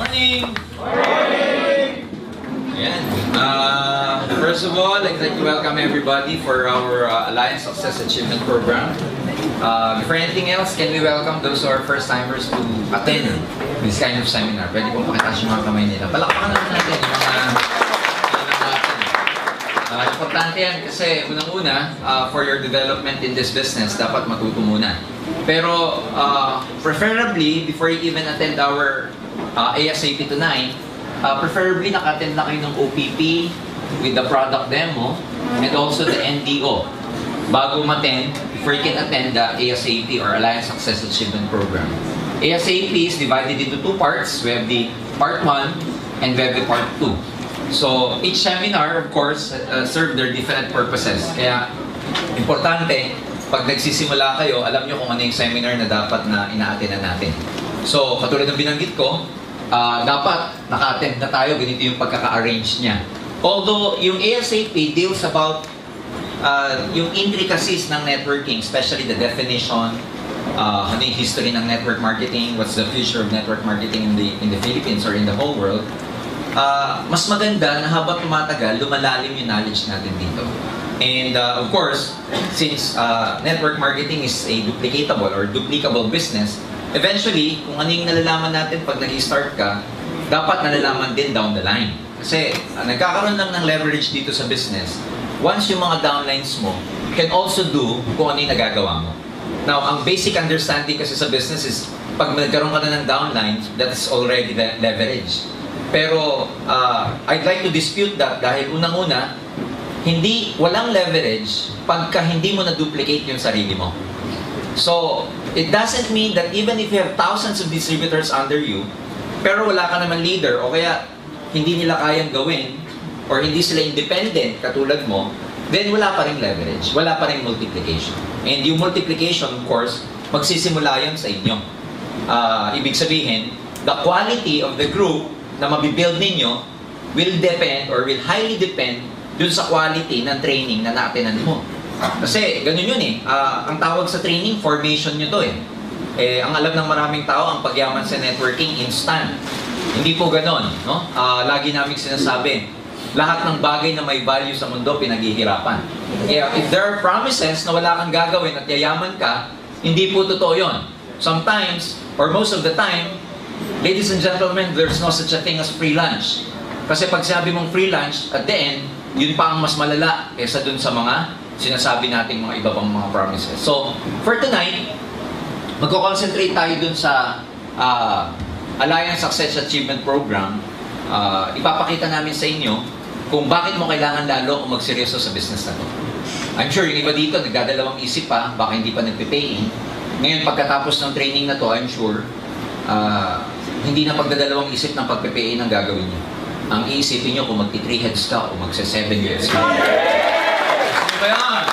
morning! Ayan. First of all, I'd like to welcome everybody for our Alliance Success Achievement Program. Before anything else, can we welcome those who are first-timers to attend this kind of seminar? Pwede pong pakitaas yung mga kamay nila. Palakpakan naman natin yung mga natin. Importante yan kasi unang-una, for your development in this business, dapat matuto muna. Pero preferably, before you even attend our ASAP tonight, preferably naka-attend na kayo ng OPP with the product demo and also the NDO bago ma-attend, before you can attend the ASAP or Alliance Success Achievement Program. ASAP is divided into two parts. We have the part 1 and we have the part 2. So each seminar, of course, serve their different purposes. Kaya importante, pag nagsisimula kayo, alam nyo kung ano yung seminar na dapat na ina-attend natin. So katulad ng binanggit ko, dapat naka-attend na tayo, ganito yung pagkaka-arrange niya. Although yung ASAP deals about yung intricacies ng networking, especially the definition, ano yung history ng network marketing, what's the future of network marketing in the Philippines or in the whole world, mas maganda na habang tumatagal, lumalalim yung knowledge natin dito. And of course, since network marketing is a duplicatable or duplicable business, eventually, kung ano yung nalalaman natin pag nag-start ka, dapat nalalaman din down the line. Kasi nagkakaroon lang ng leverage dito sa business. Once yung mga downlines mo, you can also do kung ano yung nagagawa mo. Now, ang basic understanding kasi sa business is, pag nagkaroon ka na ng downlines, that is already leverage. Pero, I'd like to dispute that dahil unang-una, walang leverage pagka hindi mo na-duplicate yung sarili mo. So, it doesn't mean that even if you have thousands of distributors under you, pero wala ka naman leader o kaya hindi nila kayang gawin or hindi sila independent katulad mo, then wala pa rin leverage, wala pa rin multiplication. And yung multiplication, of course, magsisimula yan sa inyo. Ibig sabihin, the quality of the group na mabibuild ninyo will depend or will highly depend dun sa quality ng training na na-attenan mo. Kasi ganun yun eh. Ang tawag sa training, formation nyo to eh. Ang alam ng maraming tao, ang pagyaman sa networking, instant. Hindi po ganun. No? Lagi namin sinasabi, lahat ng bagay na may value sa mundo, pinaghihirapan. Kaya if there are promises na wala kang gagawin at yayaman ka, hindi po totoo yun. Sometimes, or most of the time, ladies and gentlemen, there's no such a thing as free lunch. Kasi pag sabi mong free lunch, at the end, yun pa ang mas malala kaysa dun sa mga sinasabi nating mga iba pang mga promises. So, for tonight, magko-concentrate tayo dun sa Alliance Success Achievement Program. Ipapakita namin sa inyo kung bakit mo kailangan lalo kung magseryoso sa business na to. I'm sure yung iba dito nagdadalawang isip pa, baka hindi pa nagpe-pay-in. Ngayon, pagkatapos ng training na to, I'm sure, hindi na pagdadalawang isip ng pagpe-pay-in ang gagawin niyo. Ang iisipin nyo kung magti-3 heads ka o magse-7 heads ka. Ano ba yan?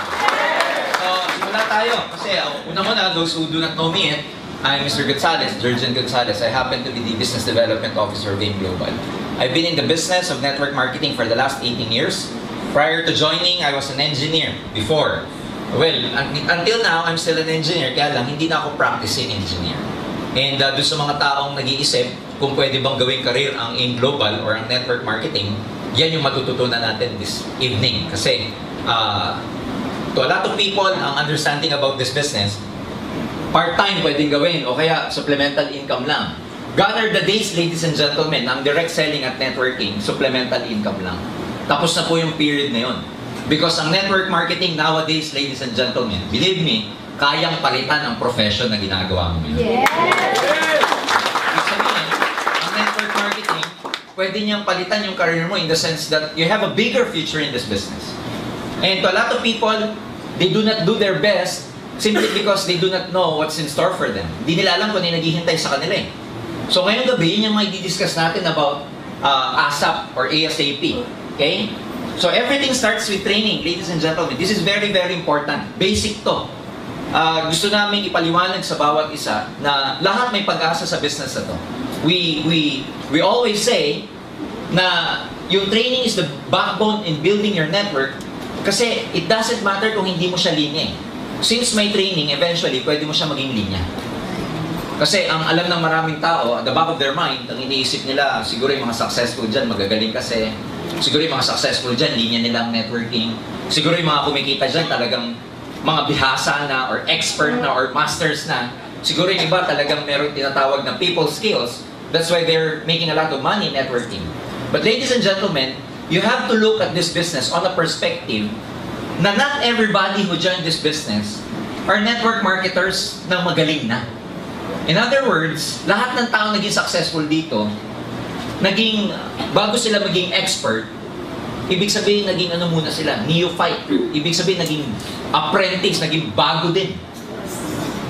So, simula tayo. Kasi, una-una, those who do not know me, I'm Mr. Gonzalez, Jurgen Gonzalez. I happen to be the Business Development Officer of Game Global. I've been in the business of network marketing for the last 18 years. Prior to joining, I was an engineer before. Well, until now, I'm still an engineer. Kaya lang, hindi na ako practicing engineer. And doon sa mga taong nag-iisip kung pwede bang gawing career ang AIM Global or ang network marketing, yan yung matututunan natin this evening. Kasi to a lot of people, ang understanding about this business, part-time pwedeng gawin o kaya supplemental income lang. Gone are the days, ladies and gentlemen, ang direct selling at networking, supplemental income lang. Tapos na po yung period na yun. Because ang network marketing nowadays, ladies and gentlemen, believe me, kayang palitan ang profession na ginagawa mo ngayon. Yes! Ang network marketing, pwede niyang palitan yung career mo in the sense that you have a bigger future in this business. And to a lot of people, they do not do their best simply because they do not know what's in store for them. Hindi nila alam kung ano yung naghihintay sa kanila eh. So ngayong gabi, yun yung may di-discuss natin about ASAP or ASAP. Okay? So everything starts with training, ladies and gentlemen. This is very, very important. Basic to. Gusto namin ipaliwanag sa bawat isa na lahat may pag-asa sa business na to. We always say na yung training is the backbone in building your network kasi it doesn't matter kung hindi mo siya linya eh. Since may training, eventually, pwede mo siya maging linya. Kasi ang alam ng maraming tao, at the back of their mind, ang iniisip nila, siguro yung mga successful dyan, magagaling kasi. Siguro yung mga successful dyan, linya nilang networking. Siguro yung mga kumikita dyan, talagang mga bihasa na, or expert na, or masters na. Siguro yung iba talagang meron tinatawag na people skills. That's why they're making a lot of money networking. But ladies and gentlemen, you have to look at this business on a perspective na not everybody who joined this business are network marketers na magaling na. In other words, lahat ng tao naging successful dito, bago sila maging expert, ibig sabihin naging ano muna sila, neophyte. Ibig sabihin naging apprentice, naging bago din.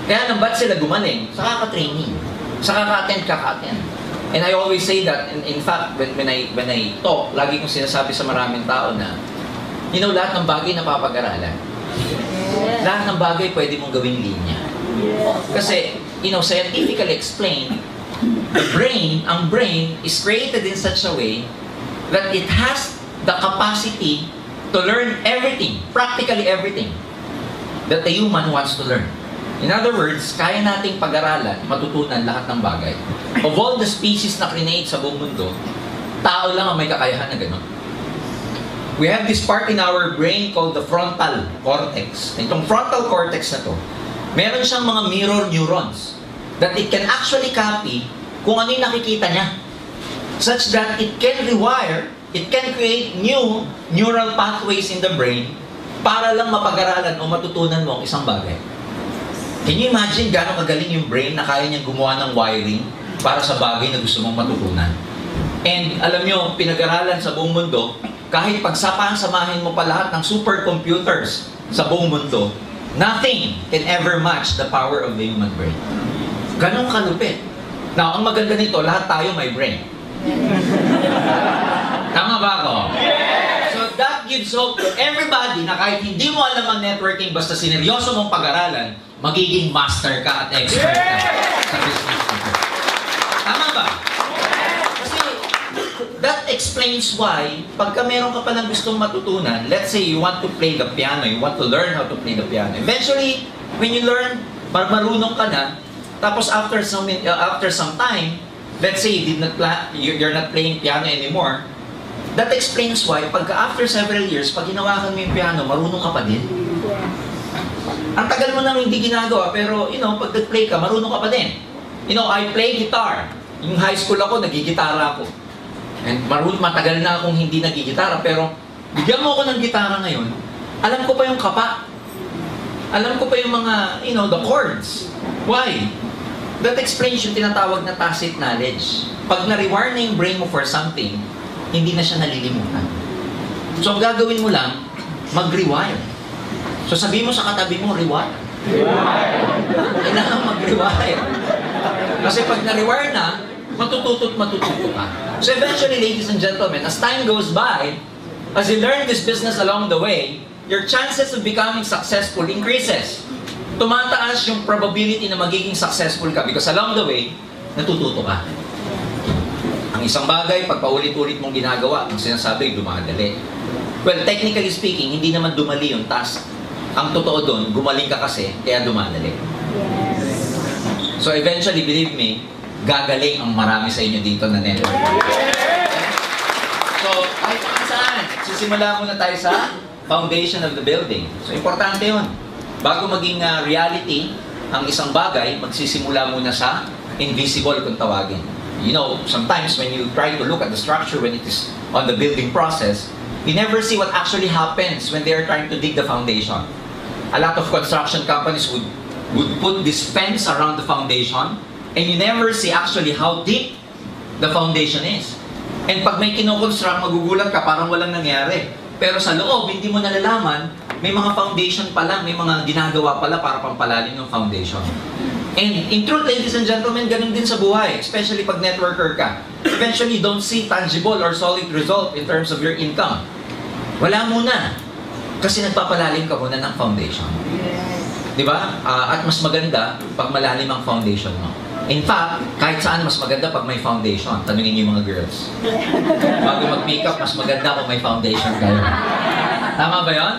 Kaya nang ba't sila gumaling? Sa kaka-training. Sa kaka-attend. And I always say that, in fact, when I talk, lagi kong sinasabi sa maraming tao na, lahat ng bagay napapag-aralan. Lahat ng bagay pwede mong gawing linya. Kasi, scientifically explained, ang brain is created in such a way that it has the capacity to learn everything, practically everything, that the human wants to learn. In other words, kaya nating pag-aralan, matutunan lahat ng bagay. Of all the species na create sa buong mundo, tao lang ang may kakayahan na gano'n. We have this part in our brain called the frontal cortex. Itong frontal cortex na to, meron siyang mga mirror neurons that it can actually copy kung ano yung nakikita niya. Such that it can rewire, it can create new neural pathways in the brain para lang mapag-aralan o matutunan mo ang isang bagay. Can you imagine gano'ng kagaling yung brain na kaya niyang gumawa ng wiring para sa bagay na gusto mong matutunan? And alam nyo, pinag-aralan sa buong mundo, kahit samahin mo pa lahat ng supercomputers sa buong mundo, nothing can ever match the power of the human brain. Ganong kalupit. Now, ang maganda nito, lahat tayo may brain. Tama ba ako? So that gives hope to everybody na kahit hindi mo alam ang networking, basta sineryoso mong pag-aralan, magiging master ka at expert ka sa business nito. Tama ba? Kasi that explains why, pagka meron ka pa ng gustong matutunan, let's say you want to play the piano, you want to learn how to play the piano. Eventually, when you learn, marunong ka na, tapos after some time, let's say you're not playing piano anymore, that explains why, after several years, pag hinawakan mo yung piano, marunong ka pa din. Ang tagal mo nang hindi ginagawa, pero, pag nag-play ka, marunong ka pa din. I play guitar. Yung high school ako, nagigitara ako. And matagal na akong hindi nagigitara, pero bigyan mo ako ng gitara ngayon, alam ko pa yung kapa. Alam ko pa yung mga, the chords. Why? That explains yung tinatawag na tacit knowledge. Pag na-rewire na yung brain mo for something, hindi na siya nalilimutan. So, ang gagawin mo lang, mag-rewire. So, sabihin mo sa katabi mo, rewire. Kailangan mag-rewire. Kasi pag na-rewire na, matututo ka. So, eventually, ladies and gentlemen, as time goes by, as you learn this business along the way, your chances of becoming successful increases. Tumataas yung probability na magiging successful ka because along the way, natututo ka. Ang isang bagay, pag paulit-ulit mong ginagawa, ang sinasabi, dumadali. Well, technically speaking, hindi naman dumali yung task. Ang totoo doon, gumaling ka kasi, kaya dumadali. So eventually, believe me, gagaling ang marami sa inyo dito na network. So, kahit saan, sisimula muna tayo sa foundation of the building. So, importante yun. Bago maging reality, ang isang bagay, magsisimula muna sa invisible kung tawagin. Sometimes when you try to look at the structure when it is on the building process, you never see what actually happens when they are trying to dig the foundation. A lot of construction companies would put this fence around the foundation, and you never see actually how deep the foundation is. And pag may kinoconstruct, magugulat ka, parang walang nangyari. Pero sa loob, hindi mo nalalaman, may mga foundation pala, may mga ginagawa pala para pampalalim ng foundation. And in truth, ladies and gentlemen, ganun din sa buhay, especially pag networker ka. Eventually, don't see tangible or solid result in terms of your income. Wala muna. Kasi nagpapalalim ka muna ng foundation. Diba? At mas maganda pag malalim ang foundation mo. In fact, kahit saan mas maganda pag may foundation. Tanungin niyo yung mga girls. Bago mag-makeup, mas maganda kung may foundation kayo. Tama ba yun?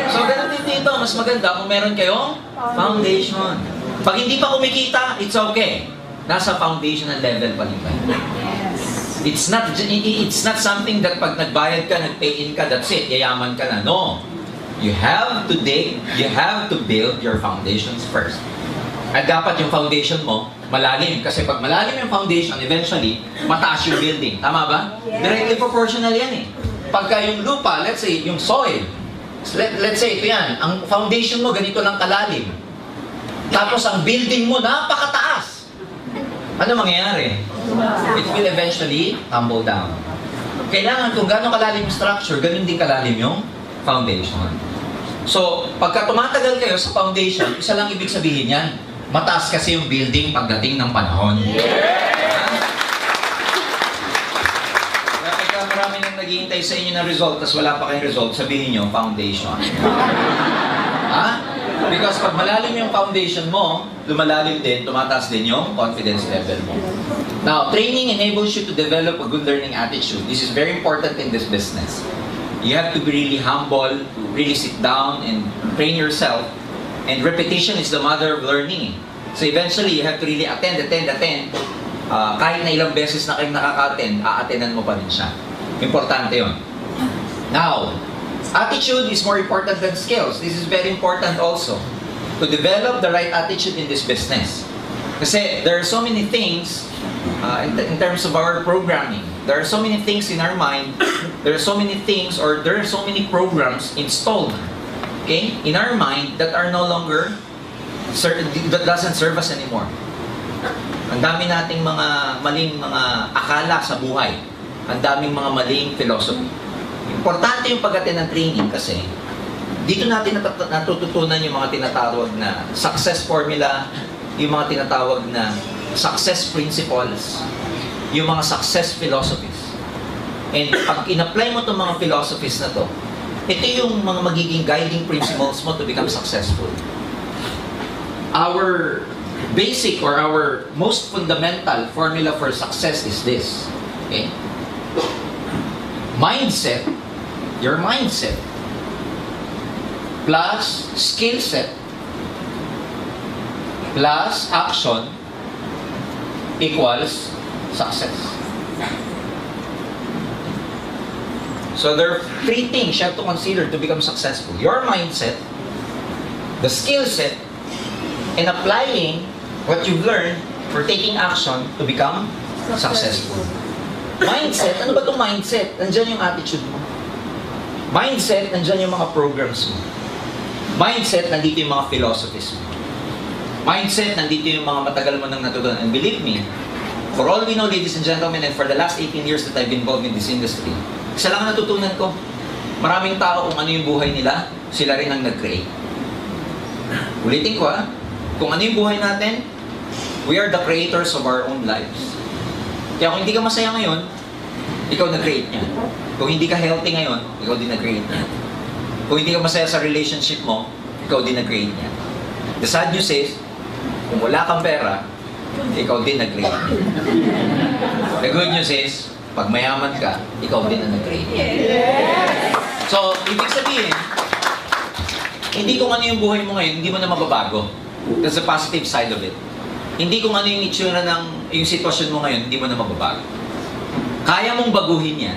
So, ganun din dito. Mas maganda kung meron kayong foundation. Pag hindi pa kumikita, it's okay. Nasa foundational level pa rin tayo. It's not something that pag nagbayad ka, nag-pay in ka, that's it, yayaman ka na. No. You have to dig, you have to build your foundations first. At dapat yung foundation mo, malalim. Kasi pag malalim yung foundation, eventually, mataas yung building. Tama ba? Directly proportional yan eh. Pagka yung lupa, let's say, yung soil, let's say, ito yan, ang foundation mo, ganito lang kalalim. Tapos ang building mo, napakataas. Ano mangyayari? It will eventually tumble down. Kailangan kung gano'ng kalalim yung structure, ganun din kalalim yung foundation. So, pagka tumatagal kayo sa foundation, isa lang ibig sabihin yan, mataas kasi yung building pagdating ng panahon. Kaya pagka marami nang naghihintay sa inyo ng result, tapos wala pa kayong result, sabihin nyo, foundation. Ha? Because pag malalim yung foundation mo, lumalalim din, tumataas din yung confidence level mo. Now, training enables you to develop a good learning attitude. This is very important in this business. You have to be really humble, to really sit down and train yourself. And repetition is the mother of learning. So eventually, you have to really attend. Kahit na ilang beses na kayong nakaka-attend, a-attendan mo pa rin siya. Importante yun. Now, attitude is more important than skills. This is very important also. To develop the right attitude in this business. Kasi there are so many things in terms of our programming. There are so many things in our mind. There are so many things or there are so many programs installed, okay, in our mind that are no longer that doesn't serve us anymore. Ang dami nating mga maling mga akala sa buhay. Ang daming mga maling philosophy. Importante yung pag-attend ng training kasi dito natin natututunan yung mga tinatawag na success formula, yung mga tinatawag na success principles, yung mga success philosophies. And pag in-apply mo itong mga philosophies na to, ito yung mga magiging guiding principles mo to become successful. Our basic or our most fundamental formula for success is this. Okay? Mindset, your mindset, plus skill set, plus action, equals success. So there are three things you have to consider to become successful. Your mindset, the skill set, and applying what you've learned for taking action to become successful. Mindset, ano ba itong mindset? Nandyan yung attitude mo. Mindset, nandyan yung mga programs mo. Mindset, nandito yung mga philosophies mo. Mindset, nandito yung mga matagal mo nang natutunan. And believe me, for all we know, ladies and gentlemen, and for the last 18 years that I've been involved in this industry, isa lang ang natutunan ko. Maraming tao kung ano yung buhay nila, sila rin ang nag-create. Ulitin ko kung ano yung buhay natin, we are the creators of our own lives. Kaya kung hindi ka masaya ngayon, ikaw nag-create niya. Kung hindi ka healthy ngayon, ikaw din nag-create niya. Kung hindi ka masaya sa relationship mo, ikaw din nag-create niya. The sad news is, kung wala kang pera, ikaw din nag-create niya. The good news is, pag mayaman ka, ikaw din ang nag-create niya. So, ibig sabihin, hindi kung ano yung buhay mo ngayon, hindi mo na mababago. That's the positive side of it. Hindi kung ano yung itsura ng yung sitwasyon mo ngayon, hindi mo na mababago. Kaya mong baguhin yan,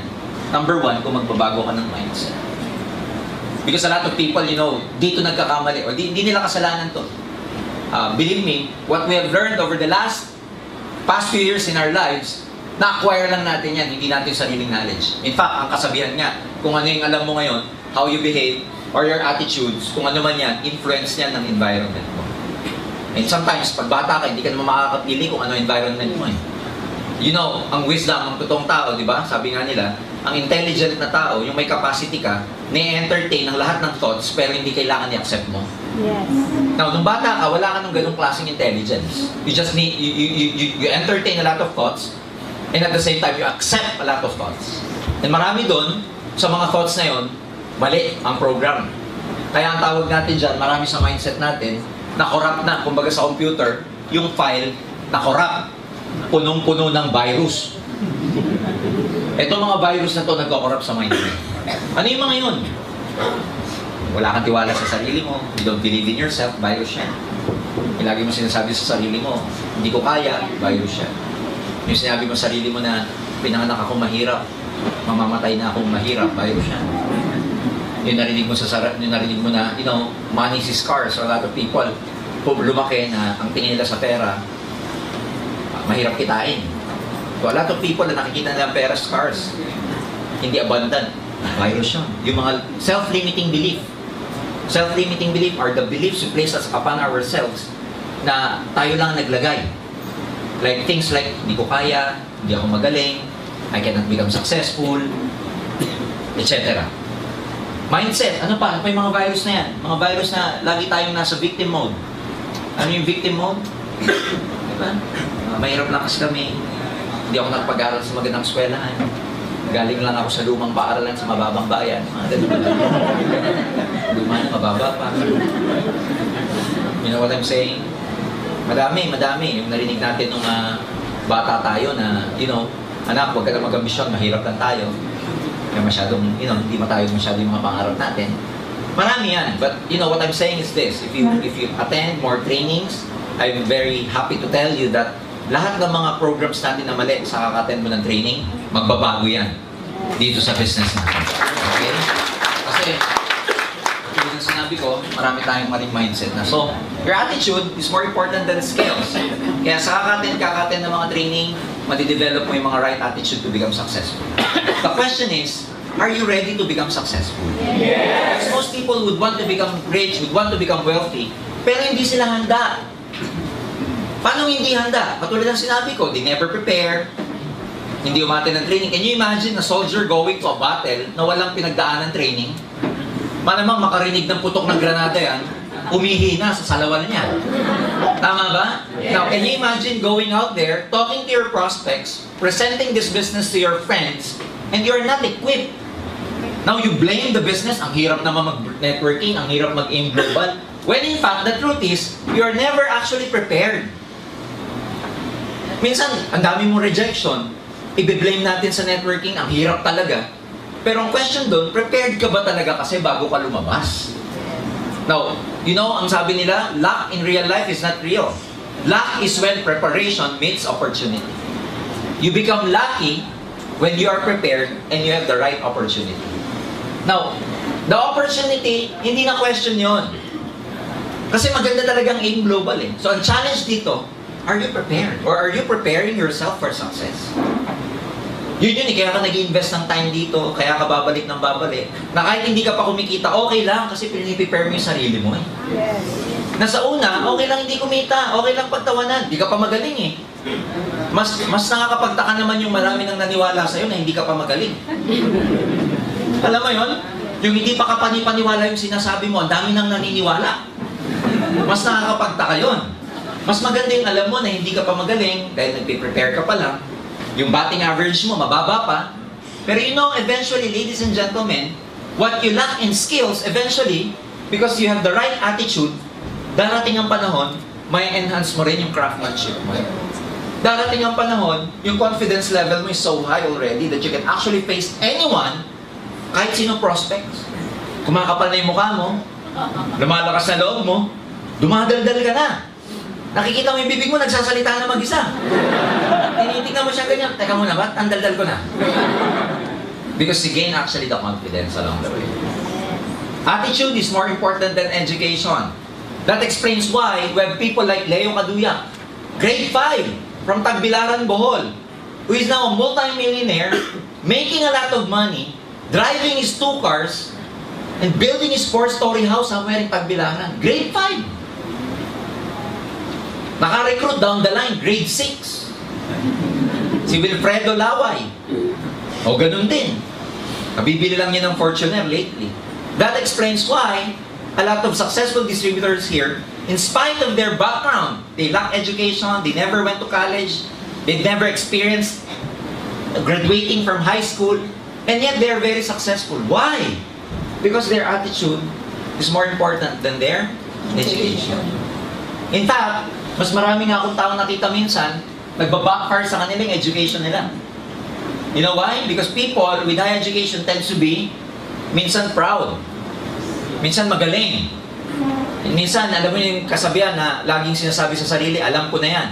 number one, kung magbabago ka ng mindset. Because a lot of people, you know, dito nagkakamali, o hindi nila kasalanan to. Believe me, what we have learned over the past few years in our lives, na-acquire lang natin yan, hindi natin sariling knowledge. In fact, ang kasabihan nga, kung ano yung alam mo ngayon, how you behave, or your attitudes, kung ano man yan, influence yan ng environment mo. And sometimes, pag bata ka, hindi ka naman makakapili kung ano environment mo eh. You know, ang wisdom ng totoong tao, di ba? Sabi nga nila, ang intelligent na tao, yung may capacity ka, na-entertain ang lahat ng thoughts, pero hindi kailangan i-accept mo. Yes. Now, nung bata ka, wala ka ng ganung klaseng intelligence. You just need, you entertain a lot of thoughts, and at the same time, you accept a lot of thoughts. And marami doon, sa mga thoughts na yon, mali ang program. Kaya ang tawag natin dyan, marami sa mindset natin, na corrupt na. Kumbaga sa computer, yung file, na corrupt. Punong-puno ng virus. Itong mga virus na to nagko-corrupt sa mindset. Ano yung mga yun? Wala kang tiwala sa sarili mo, you don't believe in yourself, virus yan. Yung lagi mo sinasabi sa sarili mo, hindi ko kaya, virus yan. Yung sinabi mo sa sarili mo na pinanganak akong mahirap, mamamatay na akong mahirap, virus yan. Yung narinig mo na, money is scarce. So a lot of people, lumaki na ang tingin nila sa pera, mahirap kitain. So a lot of people na nakikita nila ang pera scarce, hindi abundant, virus yan. Yung mga self-limiting belief. Self-limiting belief are the beliefs we place upon ourselves na tayo lang naglagay. Like things like, hindi ko kaya, hindi ako magaling, I cannot become successful, etc. Mindset, ano pa? Ano pa yung mga virus na yan? Mga virus na lagi tayong nasa victim mode. Ano yung victim mode? Diba? Mahirap lang kasi kami. Hindi ako nagpag-aral sa magandang eskwelahan. Galing lang ako sa lumang paaralan sa mababang bayan. Mga ganun. Luma na, mababa pa. You know what I'm saying? Madami. Yung narinig natin nung bata tayo na, anak, huwag ka na mag-ambisyon, mahirap lang tayo. Kaya masyadong, hindi matayog masyado yung mga pangarap natin. Marami yan. But, what I'm saying is this. If you attend more trainings, I'm very happy to tell you that lahat ng mga programs natin na mali sa kaka-attend mo ng training, magbabago yan dito sa business natin. Okay? Kasi, tulad ng sinabi ko, marami tayong maling mindset na. So, your attitude is more important than skills. Kaya sa kaka-attend ng mga training, madidevelop mo yung mga right attitude to become successful. The question is, are you ready to become successful? Yes! Most people would want to become rich, would want to become wealthy, pero hindi sila handa. Paano hindi handa? Katulad ng sinabi ko, they never prepare, hindi umate ng training. Can you imagine a soldier going to a battle na walang pinagdaan ng training? Malamang makarinig ng putok ng granada yan, umihina sa salawal niya. Tama ba? Now, can you imagine going out there, talking to your prospects, presenting this business to your friends, and you're not equipped? Now, you blame the business, ang hirap naman mag-networking, ang hirap mag-aim global. When in fact, the truth is, you're never actually prepared. Minsan, ang dami mong rejection, i-blame natin sa networking, ang hirap talaga. Pero ang question doon, prepared ka ba talaga kasi bago ka lumabas? Now, ang sabi nila, luck in real life is not real. Luck is when preparation meets opportunity. You become lucky when you are prepared and you have the right opportunity. Now, the opportunity, hindi na question yon. Kasi maganda talagang aim global eh. So, ang challenge dito, are you prepared? Or are you preparing yourself for success? Yun eh, kaya ka nag-invest ng time dito, kaya ka babalik ng babalik. Na kahit hindi ka pa kumikita, okay lang kasi prepare mo yung sarili mo eh. Yes. Nasa una, okay lang hindi kumita, okay lang pagtawanan, hindi ka pa magaling eh. Mas nakakapagtaka naman yung marami nang naniwala sa'yo na hindi ka pa magaling. Alam mo yun? Yung hindi pa kapani-paniwala yung sinasabi mo, ang dami nang naniniwala. Mas nakakapagtaka yun. Mas maganda yung alam mo na hindi ka pa magaling dahil nagpe-prepare ka pa lang. Yung batting average mo, mababa pa. Pero eventually, ladies and gentlemen, what you lack in skills, eventually, because you have the right attitude, darating ang panahon, may enhance mo rin yung craftsmanship mo. Darating ang panahon, yung confidence level mo is so high already that you can actually face anyone, kahit sino prospects. Kumakapal na yung mukha mo, lumalakas na loob mo, dumadaldal ka na. Nakikita mo yung bibig mo, nagsasalita na mag-isa. Tinitignan mo siya ganyan. Teka muna, ba't ang daldal ko na? Because you gain actually the confidence along the way. Attitude is more important than education. That explains why we have people like Leo Caduyak, grade 5, from Tagbilaran, Bohol, who is now a multi-millionaire, making a lot of money, driving his 2 cars, and building his 4-story house somewhere in Tagbilaran. Grade 5. Naka-recruit down the line, grade 6. Si Wilfredo Laway. O ganun din. Nabibili lang niya ng Fortuner lately. That explains why a lot of successful distributors here, in spite of their background, they lack education, they never went to college, they never experienced graduating from high school, and yet they are very successful. Why? Because their attitude is more important than their education. In fact, mas marami nga akong taong nakita minsan, nagbabackfire sa kanilang education nila. You know why? Because people with high education tends to be minsan proud, minsan magaling, Minsan, alam mo yung kasabihan na laging sinasabi sa sarili, alam ko na yan.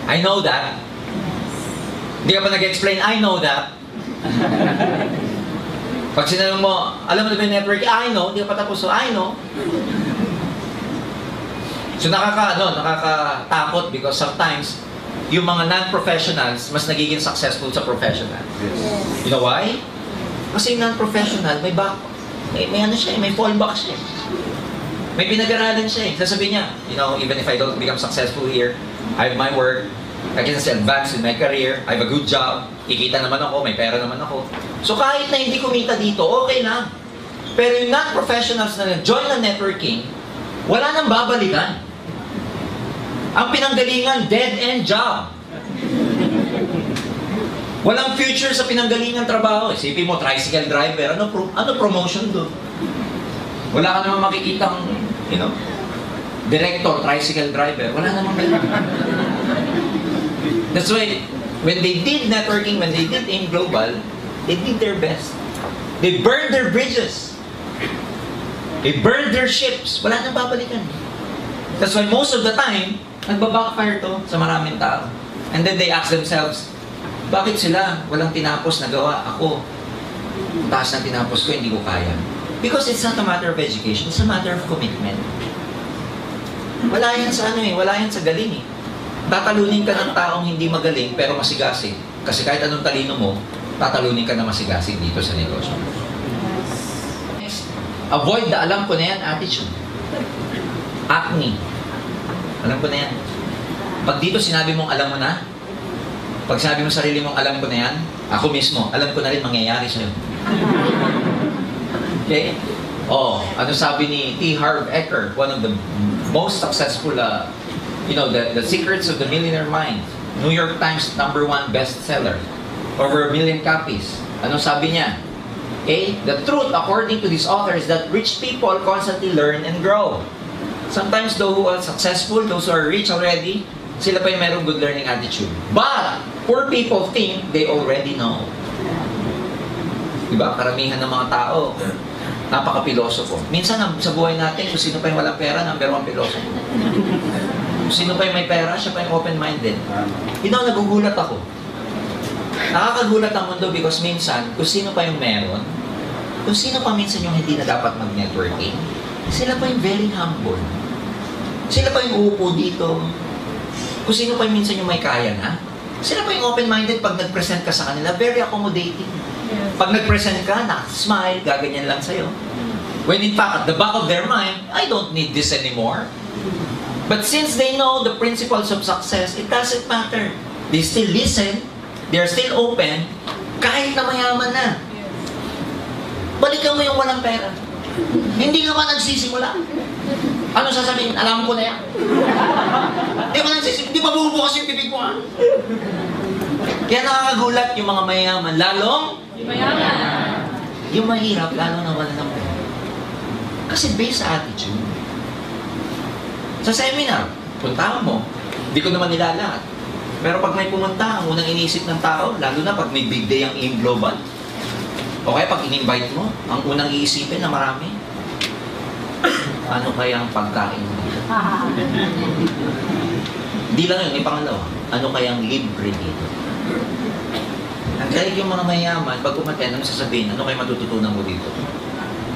I know that. Hindi ka pa nag-explain, I know that. Pag sinabi mo, alam mo na ba yung network? I know. Hindi ka pa tapos, so I know. So nakakatakot because sometimes, yung mga non-professionals, mas nagiging successful sa professional. Yes. You know why? Kasi yung non-professional, may ano siya, may fallback siya. May pinag-aralan siya eh. Sasabihin niya, you know, even if I don't become successful here, I have my work, I can still advance in my career, I have a good job, kikita naman ako, may pera naman ako. So kahit na hindi kumita dito, okay lang. Pero yung non-professionals na nag-join ng networking, wala nang babalikan. Ang pinanggalingan, dead-end job. Walang future sa pinanggalingan trabaho. Isipin mo, tricycle driver, ano promotion doon? Wala ka naman makikitang, you know, director, tricycle driver. Wala naman makikita. That's why, when they did networking, when they did AIM Global, they did their best. They burned their bridges. They burned their ships. Wala nang babalikan. That's why most of the time, nagbabackfire to sa maraming tao. And then they ask themselves, bakit sila walang tinapos na gawa? Ako, taas ng tinapos ko, hindi ko kaya. Because it's not a matter of education, it's a matter of commitment. Wala yan sa wala yan sa galing eh. Tatalunin ka ng taong hindi magaling pero masigasig. Kasi kahit anong talino mo, tatalunin ka na masigasig dito sa negosyo. Next, avoid the alam ko na yan attitude. Acne. Alam ko na yan. Pag dito sinabi mong alam mo na, pag sinabi mo sarili mong alam ko na yan, ako mismo, alam ko na rin mangyayari sa'yo. Okay? Oh, ano sabi ni T. Harv Eker, one of the most successful, the secrets of the millionaire mind. New York Times #1 bestseller. Over 1 million copies. Ano sabi niya? Okay? The truth, according to this author, is that rich people constantly learn and grow. Sometimes those who are successful, those who are rich already, sila pa yung merong good learning attitude. But, poor people think they already know. Diba? Karamihan ng mga tao, napaka-pilosofo. Minsan sa buhay natin, kung sino pa yung walang pera, #1 pilosofo. Kung sino pa yung may pera, siya pa yung open-minded. You know, nagugulat ako. Nakakagulat ang mundo because minsan, kung sino pa yung meron, kung sino pa minsan yung hindi na dapat mag-networking, sila pa yung very humble. Sila pa yung uupo dito. Kung sino pa yung minsan yung may kaya na, sila pa yung open-minded pag nag-present ka sa kanila, very accommodating. Pag nag-present ka, smile, gaganyan lang sa'yo. When in fact, at the back of their mind, I don't need this anymore. But since they know the principles of success, it doesn't matter. They still listen, they're still open, kahit na mayaman na. Balikan mo yung walang pera. Hindi ka pa nagsisimula. Ano sasabihin? Alam ko na yan. Hindi pa nagsisimula. Hindi pa bubukas yung bibig mo ha. Kaya nakakagulat yung mga mayaman. Lalong? Mayaman. Yung mahirap, lalo na wala ng pera. Kasi based sa attitude. Sa seminar, puntahan mo. Hindi ko naman nilalahat. Pero pag may pumunta, ang unang inisip ng tao, lalo na pag may big day ang AIM Global, o kaya pag in-invite mo, ang unang iisipin na marami, ano kaya ang pagkain mo? Hindi lang yun, may pangalawa. Ano kayang libre dito? Ang galing yung mga mayaman, pag umaten, ano sasabihin? Ano kayang matututunan mo dito?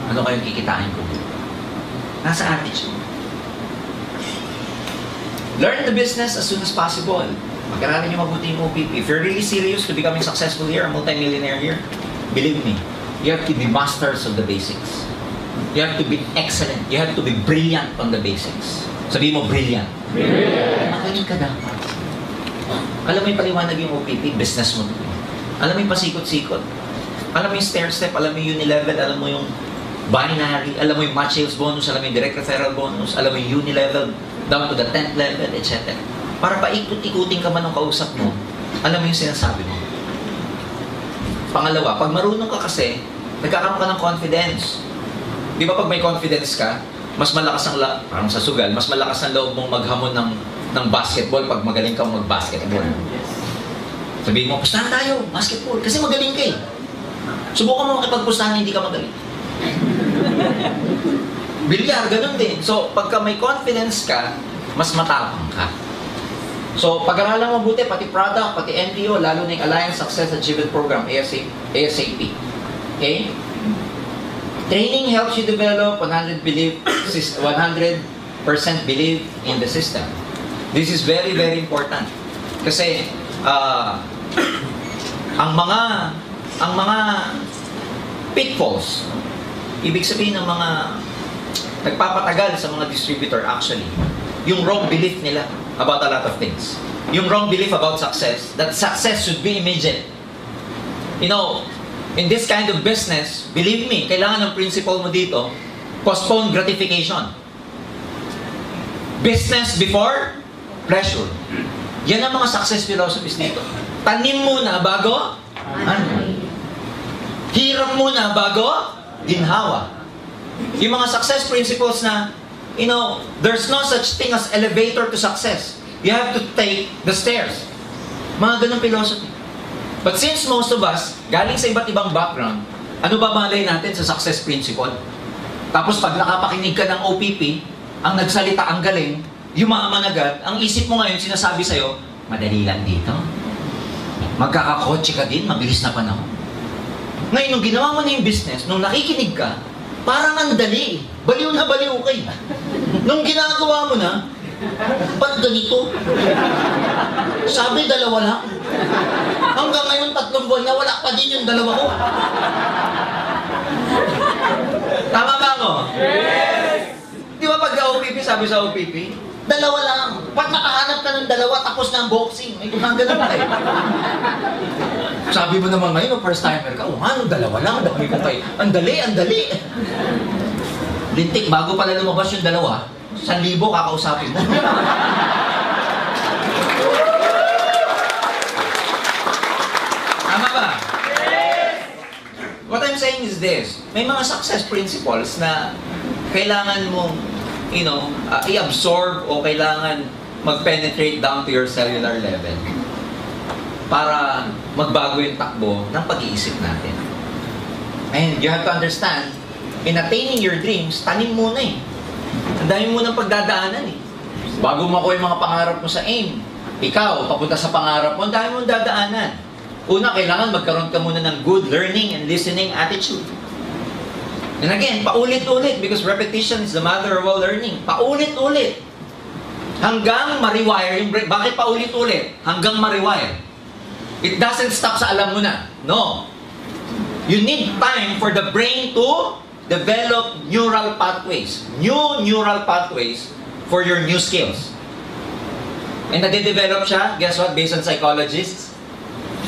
Ano kayang kikitain ko dito? Nasa attitude. Learn the business as soon as possible. Mag-aralin nyo mabuti yung OPP. If you're really serious to becoming successful here, a multi-millionaire here, believe me, you have to be masters of the basics. You have to be excellent. You have to be brilliant on the basics. Sabihin mo, brilliant. Brilliant. Magaling ka dapat. Alam mo yung paliwanag yung OPP, business mo. Alam mo yung pasikot-sikot. Alam mo yung stair-step, alam mo yung uni-level, alam mo yung binary, alam mo yung match sales bonus, alam mo yung direct referral bonus, alam mo yung uni-level, down to the 10th level, etc. Para paikot-ikutin ka man ng kausap mo, alam mo yung sinasabi mo. Pangalawa, pag marunong ka kasi, nagkakaroon ka ng confidence. Di ba pag may confidence ka, mas malakas ang parang sa sugal, mas malakas ang loob mong maghamon ng basketball pag magaling kang mag-basketball. Sabihin mo, pustahan tayo, basketball, kasi magaling ka eh. Subukan mo makipagpustahan na hindi ka magaling. Bilyar, ganun din. So, pagka may confidence ka, mas matapang ka. So, pag-aralan mabuti, pati product, pati NPO, lalo na yung Alliance Success Achievement Program, ASAP. Okay? Training helps you develop 100% belief in the system. This is very, very important. Kasi, ang mga pitfalls, ibig sabihin ng mga nagpapatagal sa mga distributor actually, yung wrong belief nila about a lot of things. Yung wrong belief about success, that success should be immediate. You know, in this kind of business, believe me, kailangan ng principle mo dito, postpone gratification. Business before pleasure. Yan ang mga success philosophies dito. Tanim muna bago hirap muna bago ginhawa. Yung mga success principles na, you know, there's no such thing as elevator to success. You have to take the stairs. Mga ganong philosophy. But since most of us, galing sa iba't ibang background, ano ba malay natin sa success principle? Tapos pag nakapakinig ka ng OPP, ang nagsalita ang galing, yumaman agad, ang isip mo ngayon sinasabi sa'yo, madali lang dito. Magkakakotse ka din, mabilis na panahon. Ngayon, nung ginawa mo na yung business, nung nakikinig ka, parang ang dali. Baliw na baliw kayo. Nung ginagawa mo na, ba't ganito? Sabi, dalawa lang. Hanggang ngayon, 3 buwan na, wala pa din yung dalawa ko. Tama ba ako? Yes! Di ba pag OPP, sabi sa OPP, dalawa lang. Pag nakahanap ka ng dalawa, tapos na ang boxing. May gumagano pa eh. Sabi mo naman ngayon, first timer ka, ano, dalawa lang, dami ko kayo. Ang dali, ang dali. Lintik, bago pala lumabas yung dalawa, 1,000 kakausapin mo. Tama ba? What I'm saying is this, may mga success principles na kailangan mong, you know, i-absorb o kailangan mag-penetrate down to your cellular level para magbago yung takbo ng pag-iisip natin. And you have to understand, in attaining your dreams, tanim muna eh. Ang dami mo ng pagdadaanan eh. Bago mo ako yung mga pangarap mo sa AIM, ikaw, papunta sa pangarap mo, ang dami mong dadaanan. Una, kailangan magkaroon ka muna ng good learning and listening attitude. And again, paulit-ulit, because repetition is the mother of all learning. Paulit-ulit. Hanggang ma-rewire yung brain. Bakit paulit-ulit? Hanggang ma-rewire. It doesn't stop sa alam mo na. No. You need time for the brain to develop neural pathways. New neural pathways for your new skills. And nade-develop siya, guess what, based on psychologists?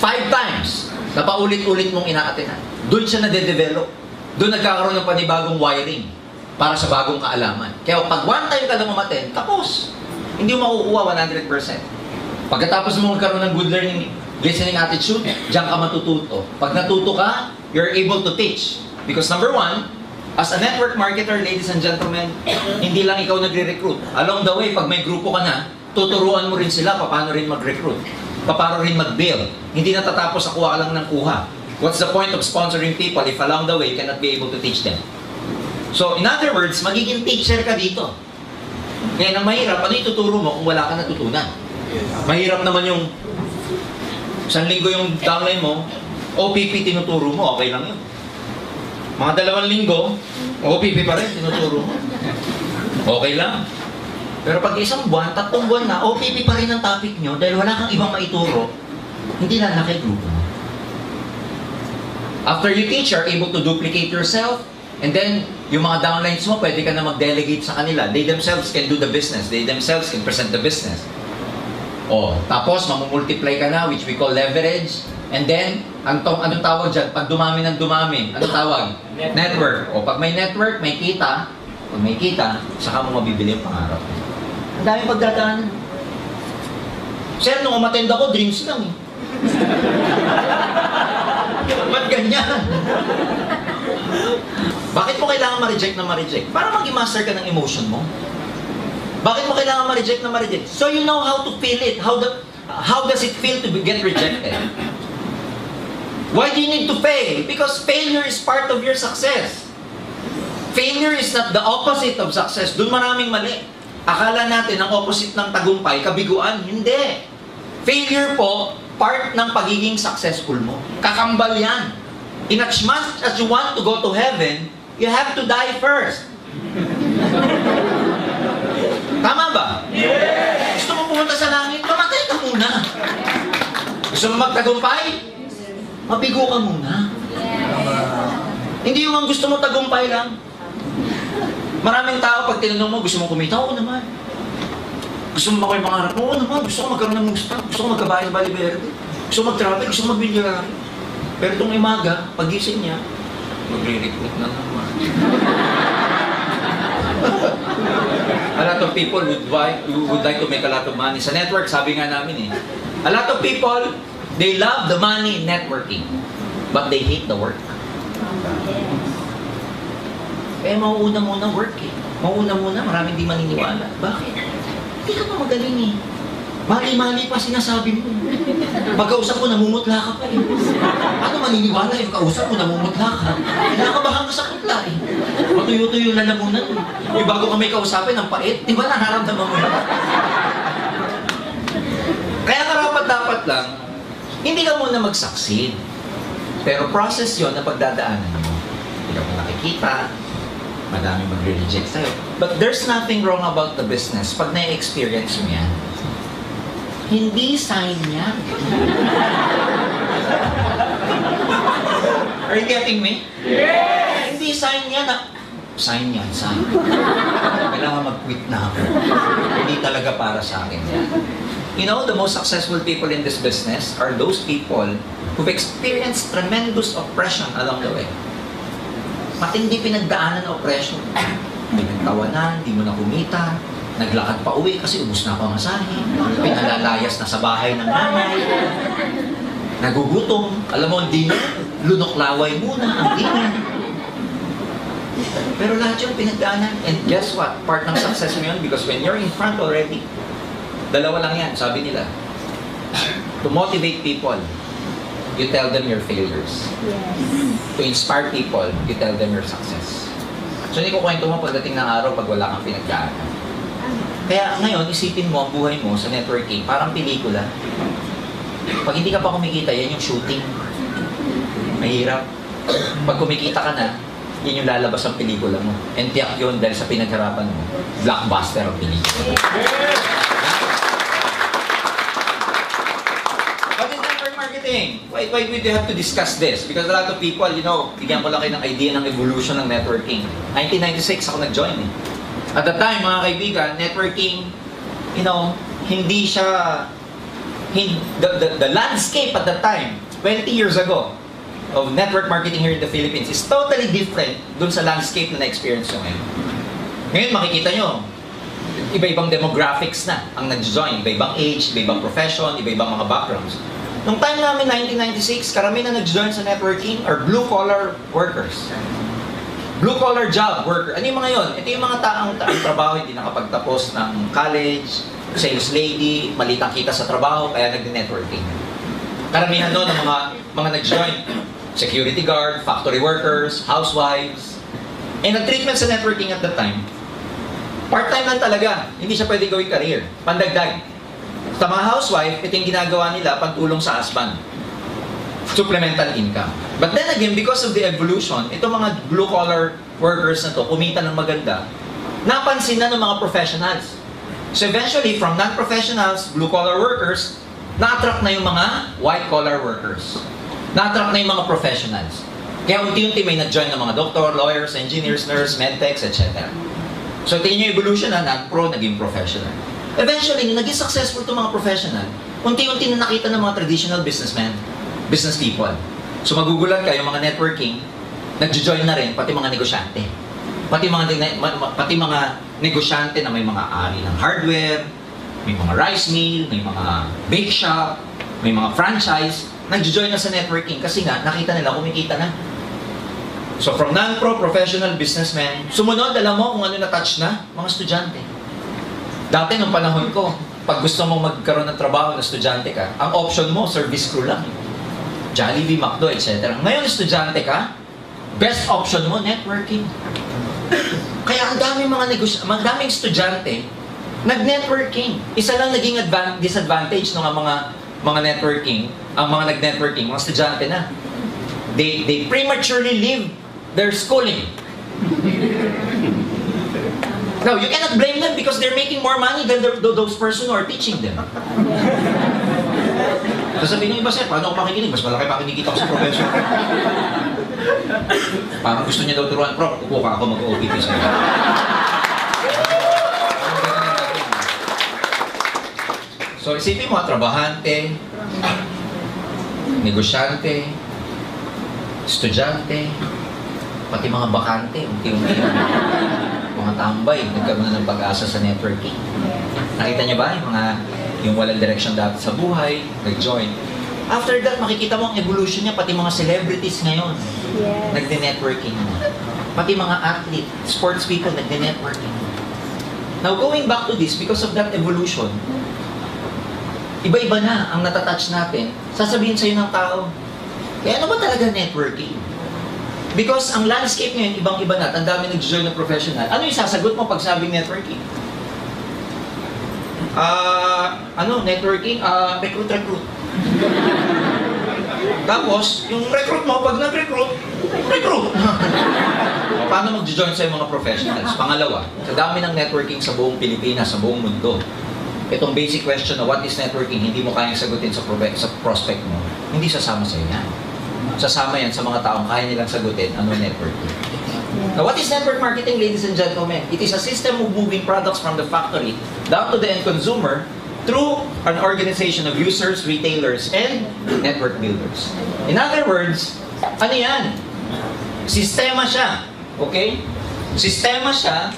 5 times na paulit-ulit mong ina-attenan. Doon siya nade-develop. Doon nagkakaroon ng panibagong wiring para sa bagong kaalaman. Kaya pag one time ka lang umaten, tapos. Hindi mo makukuha 100%. Pagkatapos mo magkaroon ng good learning, listening attitude, diyan ka matututo. Pag natuto ka, you're able to teach. Because number 1, as a network marketer, ladies and gentlemen, hindi lang ikaw nagre-recruit. Along the way, pag may grupo ka na, tuturuan mo rin sila paano rin mag-recruit. Paano rin mag-build. Hindi natatapos sa kuha ka lang ng kuha. What's the point of sponsoring people if along the way you cannot be able to teach them? So, in other words, magiging teacher ka dito. Kaya nang mahirap, ano ituturo mo kung wala ka natutunan? Mahirap naman yung 1 linggo yung downline mo, OPP tinuturo mo, okay lang yun. Mga 2 linggo, OPP pa rin, tinuturo mo. Okay lang. Pero pag 1 buwan, 3 buwan na, OPP pa rin ang topic nyo dahil wala kang ibang maituro, hindi lalaki grupo mo. After you teach, you're able to duplicate yourself, and then, yung mga downlines mo, pwede ka na mag-delegate sa kanila. They themselves can do the business. They themselves can present the business. O, tapos, mamumultiply ka na, which we call leverage. And then, anong tawag dyan? Pag dumami ng dumami, anong tawag? Network. O, pag may network, may kita. Pag may kita, saka mo mabibili yung pangarap. Ang dami pagdadaanan. Sir, nung umattend ako, dreams lang eh. Ba't ganyan? Bakit mo kailangan ma-reject na ma-reject? Para maging master ka ng emotion mo. Bakit mo kailangan ma-reject na ma-reject? So you know how to feel it. How does it feel to get rejected? Why do you need to fail? Because failure is part of your success. Failure is not the opposite of success. Doon maraming mali. Akala natin ang opposite ng tagumpay, kabiguan. Hindi. Failure po, part ng pagiging successful mo. Kakambal yan. In as much as you want to go to heaven, you have to die first. Tama ba? Yes! Gusto mo pumunta sa langit? Mamatay ka muna. Gusto mo magtagumpay? Mabigo ka muna. Hindi yung ang gusto mo tagumpay lang. Maraming tao pag tinanong mo, gusto mo kumita? Oo naman. Gusto mo ba kayo mangarap? Oo naman. Gusto ko magkaroon ng Mustang. Gusto ko magkabahay sa Bali Verde. Gusto ko mag-travel. Gusto ko mag-bilyar. Pero itong imaga, pagising niya, magre-recruit na naman. A lot of people would like to make a lot of money. Sa network, sabi nga namin a lot of people, they love the money in networking, but they hate the work. Eh, mauuna muna work Mauuna muna, maraming di maniniwala. Bakit? Hindi ka pa magaling Mali-mali pa sinasabi mo. Pagkausap ko, namumutla ka pa Ano maniniwala yung kausap mo, namumutla ka? Kinakabahan ka sa kutla Matuyo-tuyo lalamunan Yung bago ka may kausapin, ang pait. Di ba nararamdaman mo yan? Kaya karapat-dapat lang, hindi ka muna mag-succeed. Pero process yon na pagdadaanan mo. Hindi ka mo nakikita, madami magre-reject sa'yo. But there's nothing wrong about the business pag na-experience mo yan. Hindi sign yan. Are you getting me? Yes! Hindi sign yan na... Sign yan, sign. Kailangan mag-quit na ako. Hindi talaga para sa akin yan. You know, the most successful people in this business are those people who've experienced tremendous oppression along the way. Matindi pinagdaanan ng oppression. Pinagtawanan, di mo na kumita, naglakad pa uwi kasi ubus na pamasahe, pinalalayas na sa bahay ng nanay, nagugutom, alam mo, hindi na, lunok-laway muna, ang dinner. Pero lahat yung pinagdaanan, and guess what? Part ng success mo yun because when you're in front already, dalawa lang yan, sabi nila. To motivate people, you tell them your failures. To inspire people, you tell them your success. So hindi ko kwento mo pagdating ng araw pag wala kang pinagdaanan. Kaya ngayon, isipin mo ang buhay mo sa networking, parang pelikula. Pag hindi ka pa kumikita, yan yung shooting. Mahirap. Pag kumikita ka na, yan yung lalabas ang pelikula mo. And tiyak yun dahil sa pinagharapan mo, blockbuster ang pelikula. But in network marketing, why do you have to discuss this? Because a lot of people, you know, bigyan ko lang kayo ng idea ng evolution ng networking. 1996 ako nag-join At the time, mga kaibigan, networking, you know, hindi siya, the landscape at that time, 20 years ago, of network marketing here in the Philippines is totally different dun sa landscape na na-experience nyo ngayon. Ngayon, makikita nyo, iba-ibang demographics na ang nag-join, iba-ibang age, iba-ibang profession, iba-ibang mga backgrounds. Nung time namin, 1996, karamihan na nag-join sa networking are blue-collar workers. Blue-collar job worker. Ano yung mga yun? Ito yung mga taong trabaho, hindi nakapagtapos ng college, sales lady, maliit ang kita sa trabaho, kaya nag-networking. Karamihan doon ng mga nag-join. Security guard, factory workers, housewives. And ang treatment sa networking at that time, part-time lang talaga. Hindi siya pwede gawing career. Pandagdag. Sa mga housewife, ito yung ginagawa nila pantulong sa husband. Supplemental income. But then again, because of the evolution, itong mga blue-collar workers na to, kumita ng maganda, napansin na ng mga professionals. So eventually, from non-professionals, blue-collar workers, na-attract na yung mga white-collar workers. Na-attract na yung mga professionals. Kaya unti-unti may nag-join ng mga doctor, lawyers, engineers, nurse, medtechs, etc. So tingin nyo evolution na, non-pro, naging professional. Eventually, nung naging successful itong mga professional, unti-unti na nakita ng mga traditional businessmen, business people. So magugulat kayo, mga networking, nag-join na rin, pati mga negosyante. Pati mga negosyante na may mga ari ng hardware, may mga rice mill, may mga bake shop, may mga franchise, nag-join na sa networking kasi nga, nakita nila, kumikita na. So from non-pro, professional businessmen, sumunod, alam mo kung ano na-touch na? Mga estudyante. Dati nung panahon ko, pag gusto mong magkaroon ng trabaho na estudyante ka, ang option mo, service crew lang. Jollibee, McDo, etc. Ngayon, estudyante ka, best option mo, networking. Kaya ang daming daming estudyante, nag-networking. Isa lang naging disadvantage ng mga networking, ang mga nag-networking, mga estudyante na. They prematurely leave their schooling. Now, you cannot blame them because they're making more money than those person who are teaching them. Sasabihin ng iba, sir, paano ako makikinig? Mas malaki pa kinikita ko sa professor. Parang gusto niya daw turuan, Prof, upo ka ako mag-OPT sa'yo. So, isipin mo, trabahante, negosyante, estudyante, pati mga bakante, unti-unti mga tambay, nagkaroon na ng pag-asa sa networking. Nakita niya ba yung walang direction dati sa buhay, nag-join. After that, makikita mo ang evolution niya, pati mga celebrities ngayon, nagde-networking na. Pati mga athlete, sports people, nagde-networking. Now, going back to this, because of that evolution, iba-iba na ang natatouch natin. Sasabihin sa'yo ng tao, ano ba talaga networking? Because ang landscape ngayon, ibang-iba na. Ang dami nag-join ng professional. Ano yung sasagot mo pag sabing networking? Networking? Recruit. Tapos, yung recruit mo, pag nag-recruit. Paano mag-join sa mga professionals? Pangalawa, sa dami ng networking sa buong Pilipinas, sa buong mundo, itong basic question na what is networking, hindi mo kayang sagutin sa prospect mo, hindi sasama sa yan. Sasama yan sa mga taong kaya nilang sagutin ano networking. Now, what is network marketing, ladies and gentlemen? It is a system of moving products from the factory down to the end consumer through an organization of users, retailers, and network builders. In other words, ano yan? Sistema siya. Okay? Sistema siya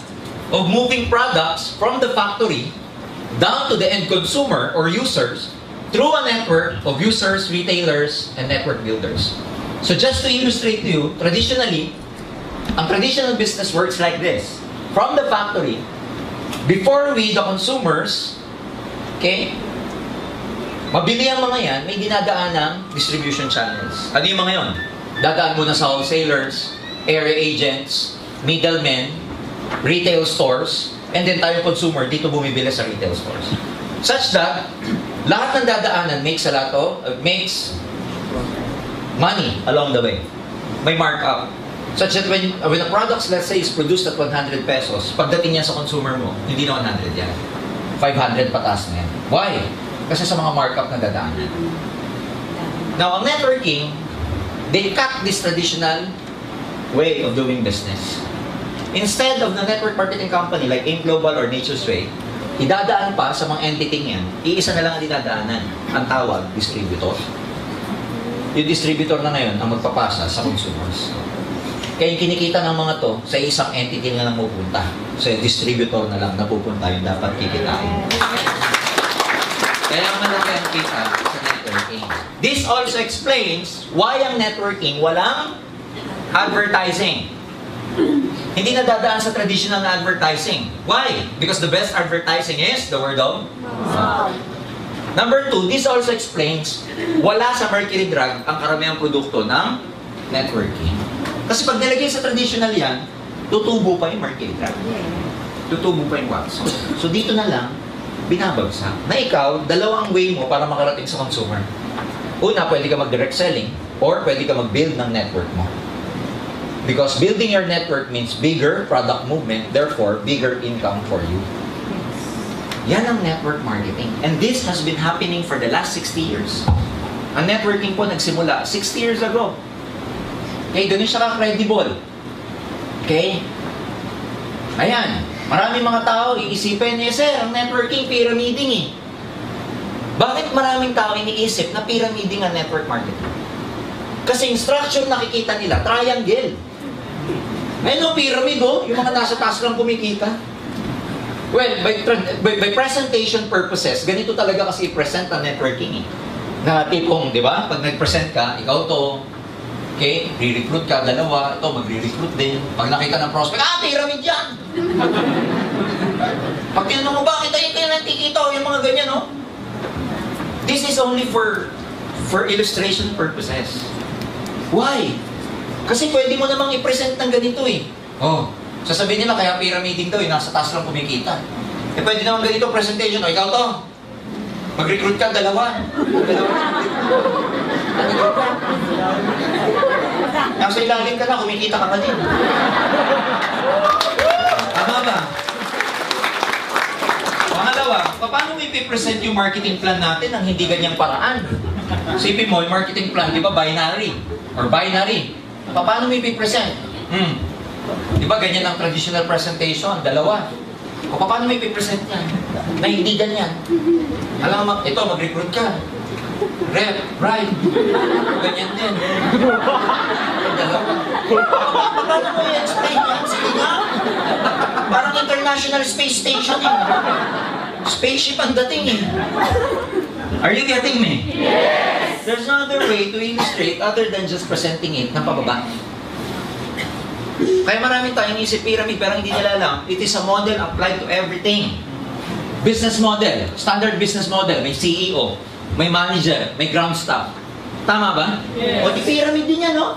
of moving products from the factory down to the end consumer or users through a network of users, retailers, and network builders. So just to illustrate to you, traditionally, ang traditional business works like this. From the factory, before we, the consumers, okay, mabili ang mga yan, may dinadaan ng distribution channels. Ano yung mga yon? Dadaan muna sa wholesalers, area agents, middlemen, retail stores, and then tayo consumer, dito bumibili sa retail stores. Such that, lahat ng dadaanan makes money along the way. May markup. Such that when a product, let's say, is produced at 100 pesos, pagdating niya sa consumer mo, hindi na 100 yan. 500 pataas na yan. Why? Kasi sa mga markup na dadaanan. Now, ang networking, they cut this traditional way of doing business. Instead of the network marketing company like AIM Global or Nature's Way, idadaan pa sa mga entity niyan, iisa na lang ang dinadaanan. Ang tawag, distributor. Yung distributor na ngayon ang magpapasa sa consumers. Kaya yung kinikita ng mga to, sa isang entity na lang pupunta. So yung distributor na lang napupunta yung dapat kikitain. Kaya malaki ang kita sa networking. This also explains why ang networking walang advertising. Hindi na dadaan sa traditional na advertising. Why? Because the best advertising is the word of mouth. Number 2, this also explains wala sa Mercury Drug ang karamihang produkto ng networking. Kasi pag nilagay sa traditional yan, tutubo pa yung Mercury Drug. Tutubo pa yung wax. So dito na lang, binabagsak. Na ikaw, dalawang way mo para makarating sa consumer. Una, pwede ka mag-direct selling or pwede ka mag-build ng network mo. Because building your network means bigger product movement, therefore, bigger income for you. Yan ang network marketing. And this has been happening for the last 60 years. Ang networking po nagsimula 60 years ago. Okay, doon siya ka-credible. Okay? Ayan. Maraming mga tao iisipin, sir, ang networking, pyramiding eh. Bakit maraming tao iniisip na pyramiding ang network marketing? Kasi yung structure nakikita nila, triangle. Ayun o, pyramid o, yung mga nasa taas lang kumikita. Well, by presentation purposes, ganito talaga kasi i-present ang networking eh. Na tipong, di ba, pag nag-present ka, ikaw to, okay, re-recruit ka, dalawa, ito, magre-recruit din. Pag nakita ng prospect, pyramid yan! Pag tinanong mo, bakit tayo kayo nakikita o yung mga ganyan, no? This is only for illustration purposes. Why? Kasi pwede mo namang i-present ng ganito eh. Oh, Sasabihin nila, kaya pyramiding daw, nasa taas lang kumikita. Eh, pwede naman ganito presentation. O, ikaw to. Mag-recruit ka, dalawa. Mag-recruit ka. Nasa ilalim ka na, kumikita ka pa din. Tama ba? Pangalawa, paano mo ipipresent yung marketing plan natin ng hindi ganyang paraan? Sipin mo, yung marketing plan, di ba binary? Or binary. Paano mo ipipresent? Di ba ganyan ang traditional presentation? Dalawa. O paano mo ipipresent yan? Na hindi ganyan. Alam mo, ito, mag-recruit ka. Rep, right. Ganyan din. Dalawa. Paano mo i-explain yan? Sige nga. Parang International Space Station eh. Spaceship ang dating eh. Are you getting me? Yes! There's no other way to illustrate other than just presenting it na pababa. Kaya marami tayong isip pyramid pero hindi nila alam. It is a model applied to everything. Business model, standard business model. May CEO, may manager, may ground staff. Tama ba? Yes. O di pyramid din yan, no?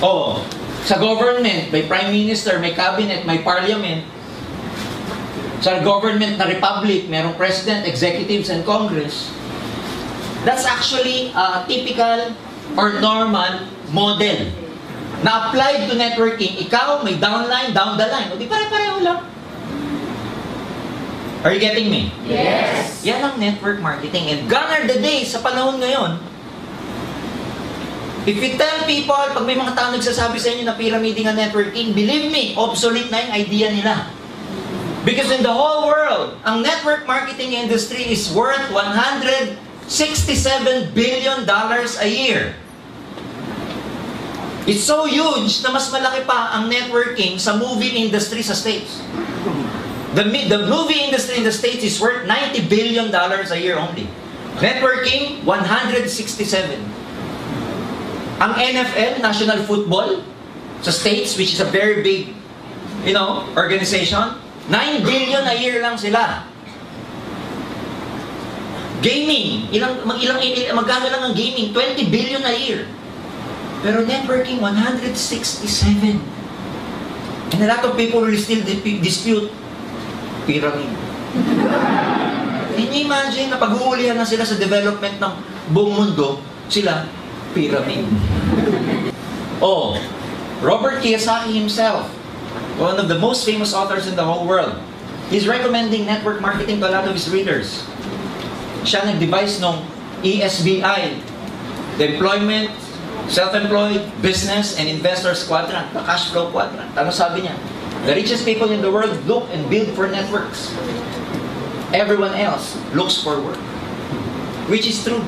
O, sa government, may prime minister, may cabinet, may parliament. Sa government na republic, merong president, executives, and congress. That's actually a typical or normal model na applied to networking. Ikaw, may downline, down the line. O di pare-pareho lang. Are you getting me? Yes! Yan ang network marketing. And gone are the days sa panahon ngayon. If you tell people, pag may mga tao nagsasabi sa inyo na pyramiding ang networking, believe me, obsolete na yung idea nila. Because in the whole world, ang network marketing industry is worth $167 billion a year. It's so huge na mas malaki pa ang networking sa movie industry sa States. The movie industry in the States is worth $90 billion a year only. Networking, 167. Ang NFL, National Football, sa States, which is a very big, organization, 9 billion a year lang sila. Gaming, magkano lang ang gaming? 20 billion a year. Pero networking, 167. And a lot of people will still dispute pyramid. Can you imagine na pag-uulihan na sila sa development ng buong mundo, sila, pyramid. Oh, Robert Kiyosaki himself, one of the most famous authors in the whole world, he's recommending network marketing to a lot of his readers. Siya nag-devise ng ESBI, the Employment, Self-Employed, Business, and Investors Quadrant, the Cash Flow Quadrant. Ano sabi niya? The richest people in the world look and build for networks. Everyone else looks for work. Which is true.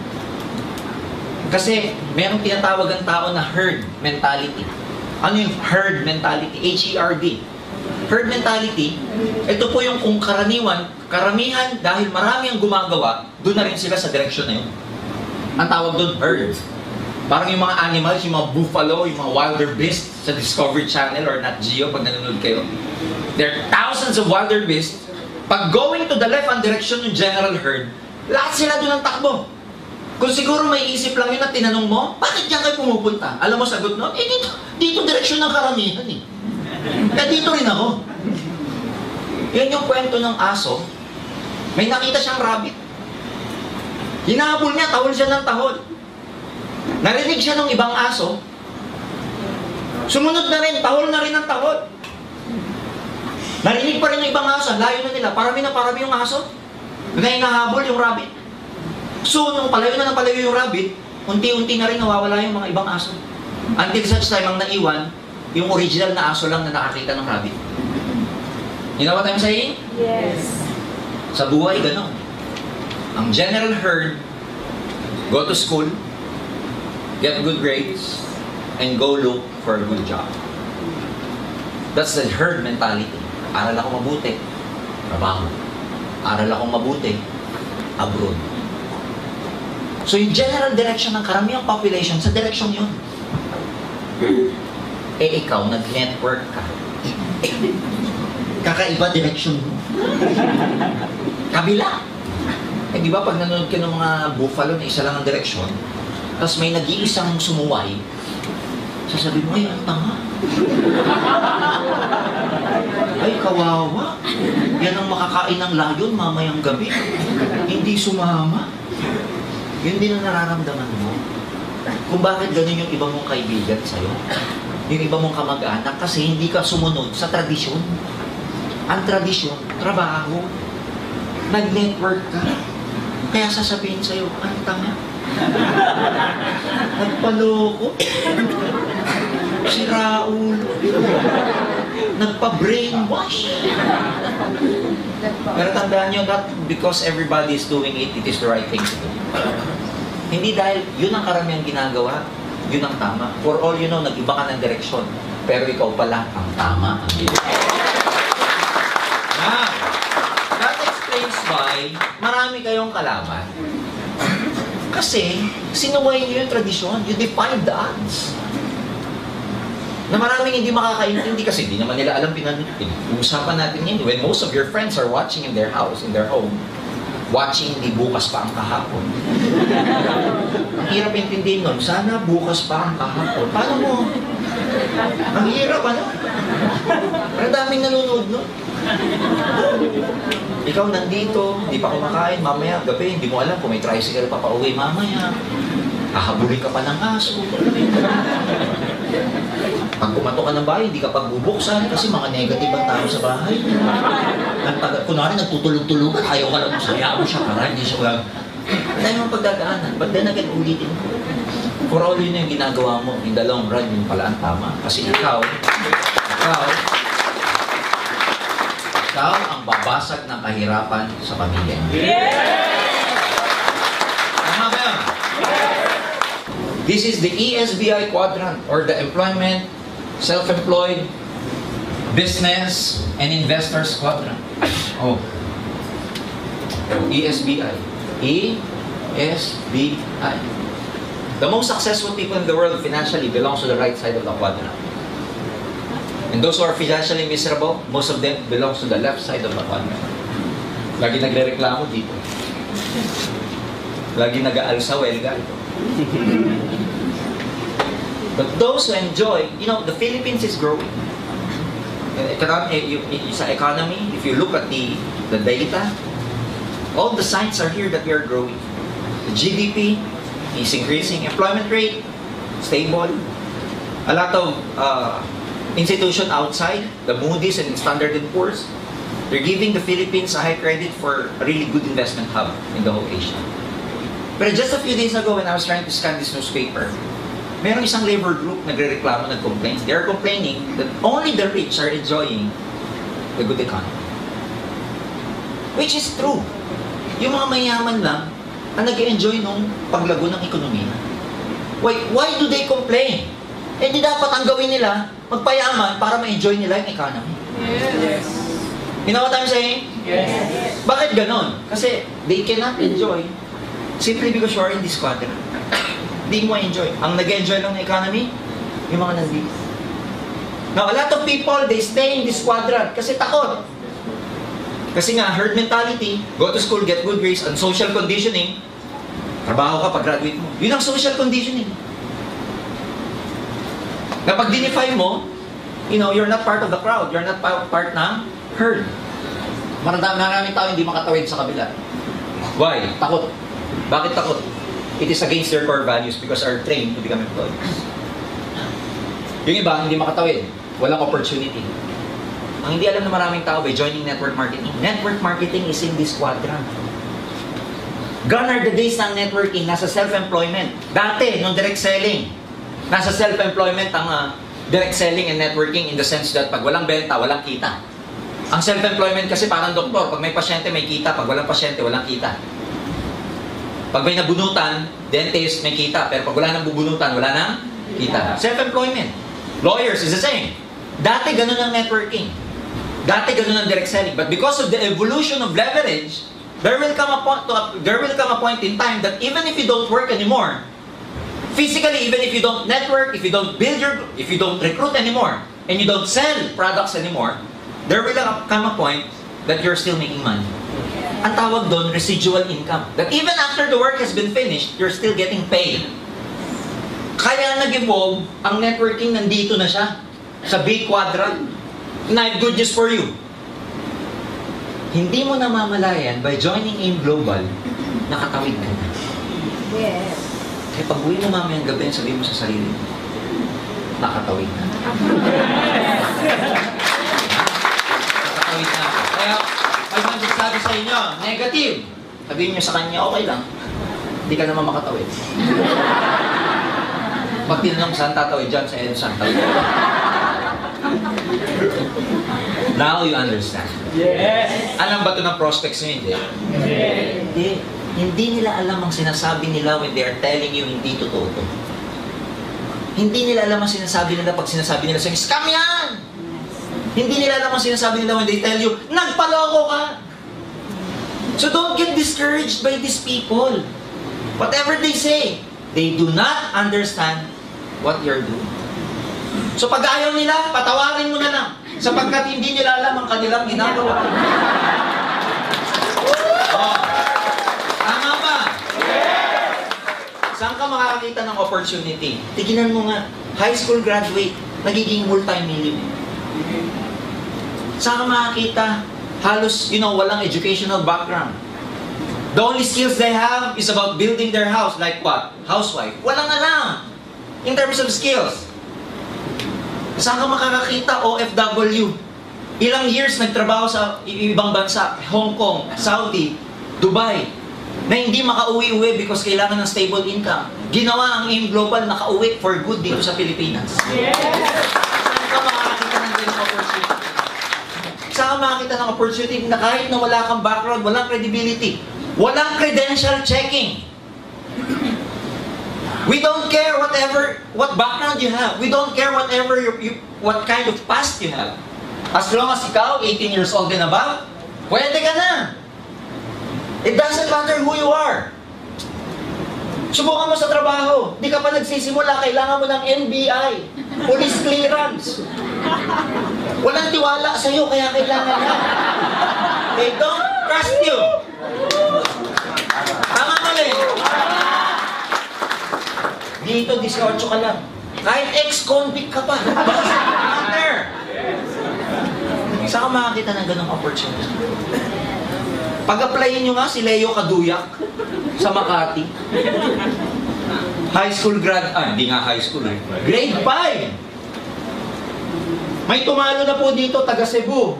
Kasi merong tinatawag ang tao na herd mentality. Ano yung herd mentality? H-E-R-D. Herd mentality, ito po yung kung karamihan, dahil marami ang gumagawa, doon na rin sila sa direction na yun. Ang tawag doon, herd. Parang yung mga animals, yung mga buffalo, yung mga wildebeest sa Discovery Channel or Nat Geo pag nanonood kayo. There are thousands of wildebeest. Pag going to the left-hand direction yung general herd, lahat sila doon ang takbo. Kung siguro may isip lang yun at tinanong mo, bakit diyan kayo pumupunta? Alam mo sagot nun? Dito direksyon ng karamihan eh. Kaya dito rin ako. Yan yung kwento ng aso. May nakita siyang rabbit. Hinahabol niya, tahol siya ng tahol. Narinig siya ng ibang aso. Sumunod na rin, tahol na rin ang tahol. Narinig pa rin ng ibang aso, layo na nila. Parami yung aso. Na hinahabol yung rabbit. So, nung palayo na ng palayo yung rabbit, unti-unti na rin nawawala yung mga ibang aso. Until such time, ang naiwan, yung original na aso lang na nakakita ng rabbit. You know what I'm saying? Yes. Sa buhay, gano'n. Ang general herd, go to school, get good grades, and go look for a good job. That's the herd mentality. Aral ako mabuti, trabaho. Aral ako mabuti, abroad. So yung general direction ng karamihang population, sa direction yun. Eh ikaw, nag-network ka. Kakaiba direction mo. Kabila. Eh di ba pag nanonood ka ng mga buffalo na isa lang ang direksyon, tapos may nag-iisang sumuway, Sasabihin mo, ay, ang tanga. Ay, kawawa. Yan ang makakain ng layon mamayang gabi. Hindi sumama. Yun din ang nararamdaman mo. Kung bakit ganun yung iba mong kaibigan sa'yo. Yung iba mong kamag-anak kasi hindi ka sumunod sa tradisyon. Ang tradisyon, trabaho. Nag-network ka. Kaya sasabihin sa'yo, ang tanga. Nagpaloko. Si Raul. Nagpa-brainwash. Pero tandaan nyo, not because everybody is doing it, it is the right thing to do. Hindi dahil yun ang karamihan ginagawa, yun ang tama. For all you know, nag-iba ka ng direksyon. Pero ikaw pala ang tama. Now, that explains why marami kayong kalaban. Kasi, sinuway niyo yung tradisyon, you defied the odds. Na maraming hindi makakaintindi kasi hindi naman nila alam pinag-uusapan natin yun. When most of your friends are watching in their house, in their home, watching hindi bukas pa ang kahapon. Ang hirap intindihin nun, sana bukas pa ang kahapon. Paano mo? Ang hirap, ano? Ang daming nanonood nun. Ikaw nandito, hindi pa kumakain, mamaya gabi, hindi mo alam kung may tricycle pa pauwi mamaya. Hahabulin ka pa ng aso. Pag kumato ka ng bahay, hindi ka pagbubuksan kasi mga negative ang tao sa bahay. Kunwari, nagtutulog-tulugan, ayaw ka lang masaya mo siya para hindi siya wag. Dahil mong pagdadaanan, but then again, ulitin mo. For all yun yung ginagawa mo, in the long run, yun pala ang tama. Kasi ikaw ang babasag ng kahirapan sa pamilya. Tama ba yun? This is the ESBI quadrant, or the employment, self-employed, business, and investors quadrant. Oh. ESBI. ESBI. The most successful people in the world financially belongs to the right side of the quadrant. And those who are financially miserable, most of them belongs to the left side of the quadrant. Lagi nagre-reklamo dito. Lagi nag-aalsa, welga. But those who enjoy, you know, the Philippines is growing. Sa economy, if you look at the data, all the signs are here that we are growing. The GDP is increasing. Employment rate, stable. A lot of institution outside, the Moody's and Standard & Poor's, they're giving the Philippines a high credit for a really good investment hub in the whole Asia. But just a few days ago when I was trying to scan this newspaper, merong isang labor group nagre-reklamo, nag-complain. They are complaining that only the rich are enjoying the good economy. Which is true. Yung mga mayaman lang ang nag-enjoy nung paglago ng ekonomiya. Why do they complain? Eh di dapat ang gawin nila, magpayaman para ma-enjoy nila yung economy. Yes. You know what I'm saying? Yes. Bakit ganon? Kasi they cannot enjoy simply because you are in this quadrant. Hindi mo enjoy. Ang nag-enjoy ng economy, yung mga nandito. Now, a lot of people, they stay in this quadrant kasi takot. Kasi nga, herd mentality, go to school, get good grades, and social conditioning, trabaho ka pag-graduate mo. Yun ang social conditioning. Kapag dinify mo, you know, you're not part of the crowd. You're not part ng herd. Maraming tao hindi makatawid sa kabila. Why? Takot. Bakit takot? It is against their core values because are trained to become employees. Yung iba, hindi makatawid. Walang opportunity. Ang hindi alam ng maraming tao by joining network marketing. Network marketing is in this quadrant. Gone are the days ng networking, nasa self-employment. Dati, nung direct selling, nasa self-employment ang direct selling and networking in the sense that pag walang benta, walang kita. Ang self-employment kasi parang doktor, pag may pasyente, may kita. Pag walang pasyente, walang kita. Pag may nabunutan, dentist, may kita. Pero pag wala nang bubunutan, wala nang kita. Self-employment. Lawyers is the same. Dati ganun ang networking. Dati ganun ang direct selling. But because of the evolution of leverage, there will come a point in time that even if you don't work anymore, physically, even if you don't network, if you don't recruit anymore, and you don't sell products anymore, there will come a point that you're still making money. Ang tawag doon, residual income. That even after the work has been finished, you're still getting paid. Kaya nag-evolve, ang networking nandito na siya. Sa big quadrant. And I have good news for you. Hindi mo namamalayan, by joining AIM Global, nakatawid ka na. Yes. Kaya pag uwi mo mamayang gabi, sabihin mo sa sarili mo, nakatawid na. Nakatawid na ako. Kaya, pag magsasabi sa inyo, negative, sabihin nyo sa kanya, okay lang. Hindi ka naman makatawid. Pag tinanong saan tatawid dyan, sa EDSA, tawid. Now you understand. Yes. Alam ba ito ng prospects nyo? Hindi. Hindi. Hindi nila alam ang sinasabi nila when they are telling you hindi totoo to. Hindi nila alam ang sinasabi nila pag sinasabi nila sa scam yan! Hindi nila alam ang sinasabi nila when they tell you, nagpaloko ka! So don't get discouraged by these people. Whatever they say, they do not understand what you're doing. So pag ayaw nila, patawarin mo na lang. Sapagkat hindi nila alam ang kanilang ginagawa. Oh. Tama ba? Saan ka makakakita ng opportunity? Tignan mo nga, high school graduate, nagiging multi-millionaire. Saan ka makakita? Halos, walang educational background. The only skills they have is about building their house. Like what? Housewife. Walang alam. In terms of skills. Saan ka makakakita? OFW. Ilang years nagtrabaho sa ibang bansa. Hong Kong, Saudi, Dubai. Na hindi makauwi-uwi because kailangan ng stable income. Ginawa ang AIM Global, nakauwi for good dito sa Pilipinas. Yes. Saan ka makakita ng ganyung opportunity? Saan ka makakita ng opportunity na kahit na wala kang background, walang credibility, walang credential checking. We don't care what background you have. We don't care what kind of past you have. As long as ikaw, 18 years old and above, pwede ka na. It doesn't matter who you are. Subukan mo sa trabaho. Di ka pa nagsisimula, kailangan mo ng NBI, police clearance. Walang tiwala sa'yo, kaya kailangan ka. They don't trust you. Tama mali. Dito, 18 ka lang. Kahit ex-convict ka pa. Doesn't matter. Saan ka makakita ng ganong opportunity? Pag-applyin nyo nga si Leo Kaduyak sa Makati. High school hindi nga high school eh. Grade 5. May tumalo na po dito, taga Cebu.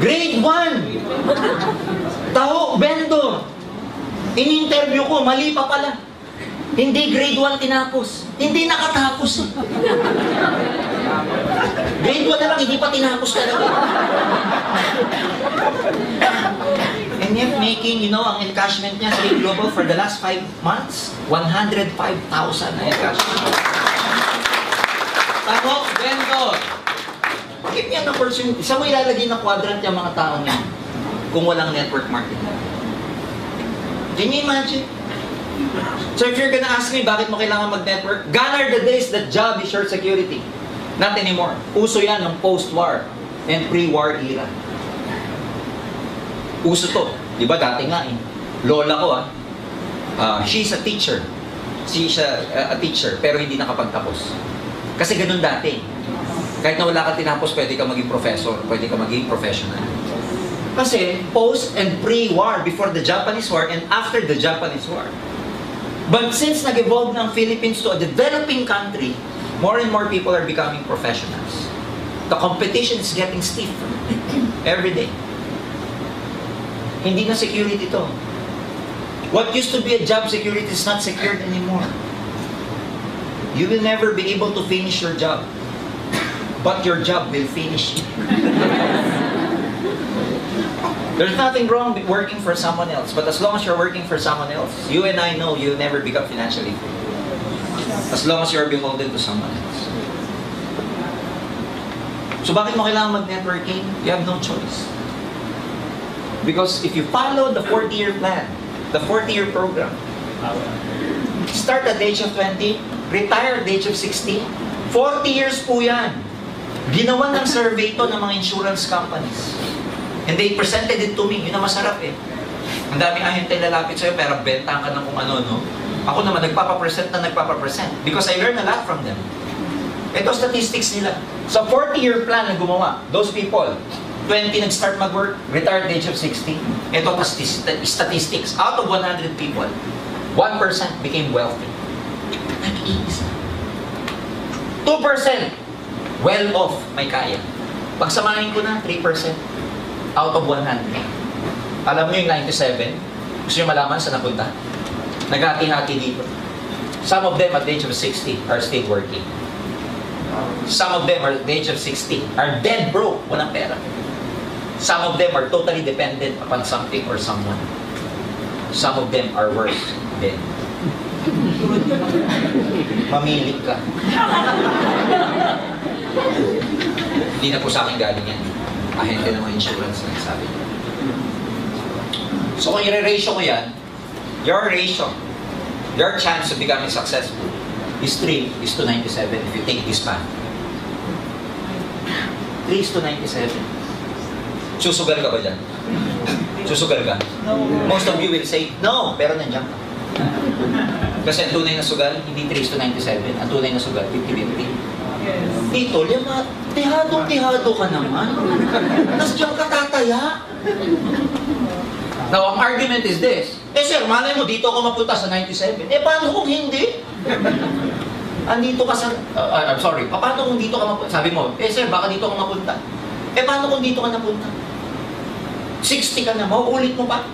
Grade 1. Taho, Bendo. In-interview ko, mali pa pala. Hindi grade 1 tinapos. Hindi nakatapos. Grade 1 na lang, hindi pa tinapos talaga. And yet making, ang encashment niya sa AIM Global for the last 5 months, 105,000 na encashment. Taho, Bendo. Give me an opportunity. Saan mo ilalagay na quadrant yung mga tao niya kung walang network marketing? Can you imagine? So if you're gonna ask me, bakit mo kailangan mag-network? Gone are the days that job is your security. Not anymore. Uso yan ng post-war and pre-war era. Uso to. Di ba dati nga eh. Lola ko she's a teacher. She's a teacher, pero hindi nakapagtapos. Kasi ganun dati. Kahit na wala ka tinapos, pwede ka maging professor, pwede ka maging professional. Kasi post and pre-war, before the Japanese War and after the Japanese War. But since nag-evolve ng Philippines to a developing country, more and more people are becoming professionals. The competition is getting stiff every day. Hindi na security to. What used to be a job security is not secured anymore. You will never be able to finish your job. But your job will finish you. There's nothing wrong with working for someone else, but as long as you're working for someone else, you and I know you'll never become financially free. As long as you're beholden to someone else. So bakit mo kailangan mag-networking? You have no choice. Because if you follow the 40-year plan, the 40-year program, start at the age of 20, retire at the age of 60, 40 years po yan. Ginawa ng survey to ng mga insurance companies. And they presented it to me. Yun ang masarap eh. Ang daming ahente lalapit sa'yo, pero bentahan ka ng kung ano, no? Ako naman, nagpapapresent na nagpapapresent. Because I learn a lot from them. Ito statistics nila. Sa 40-year plan na gumawa, those people, 20 nag-start mag-work, retired age of 60. Ito statistics. Out of 100 people, 1% became wealthy. Nag-iisa. 2% well-off, may kaya. Pagsamahin ko na, 3% out of 100. Alam mo yung 97? Gusto nyo malaman saan napunta? Naghati-hati dito. Some of them at the age of 60 are still working. Some of them at the age of 60 are dead broke, walang pera. Some of them are totally dependent upon something or someone. Some of them are worse dead. Mamili ka. Hindi na po sa akin galing yan. Ahente ng mga insurance na sabi. So kung i-ratio ko yan, your ratio, your chance of becoming successful is 3:97 if you take this path. 3:97. Susugal ka ba dyan? Susugal ka? No. Most of you will say, no, pero nandiyan ka. Kasi ang tunay na sugal, hindi 3:97. Ang tunay na sugal, 50-50. Yes. Dito, lima, tihado ka naman. Tapos diyan ka tataya. Now, ang argument is this. Sir, malay mo, dito ako mapunta sa 97. Paano kung hindi? Andito ka sa... I'm sorry. Paano kung dito ka mapunta? Sabi mo, sir, baka dito ka mapunta. Paano kung dito ka napunta? 60 ka na, mauulit mo pa?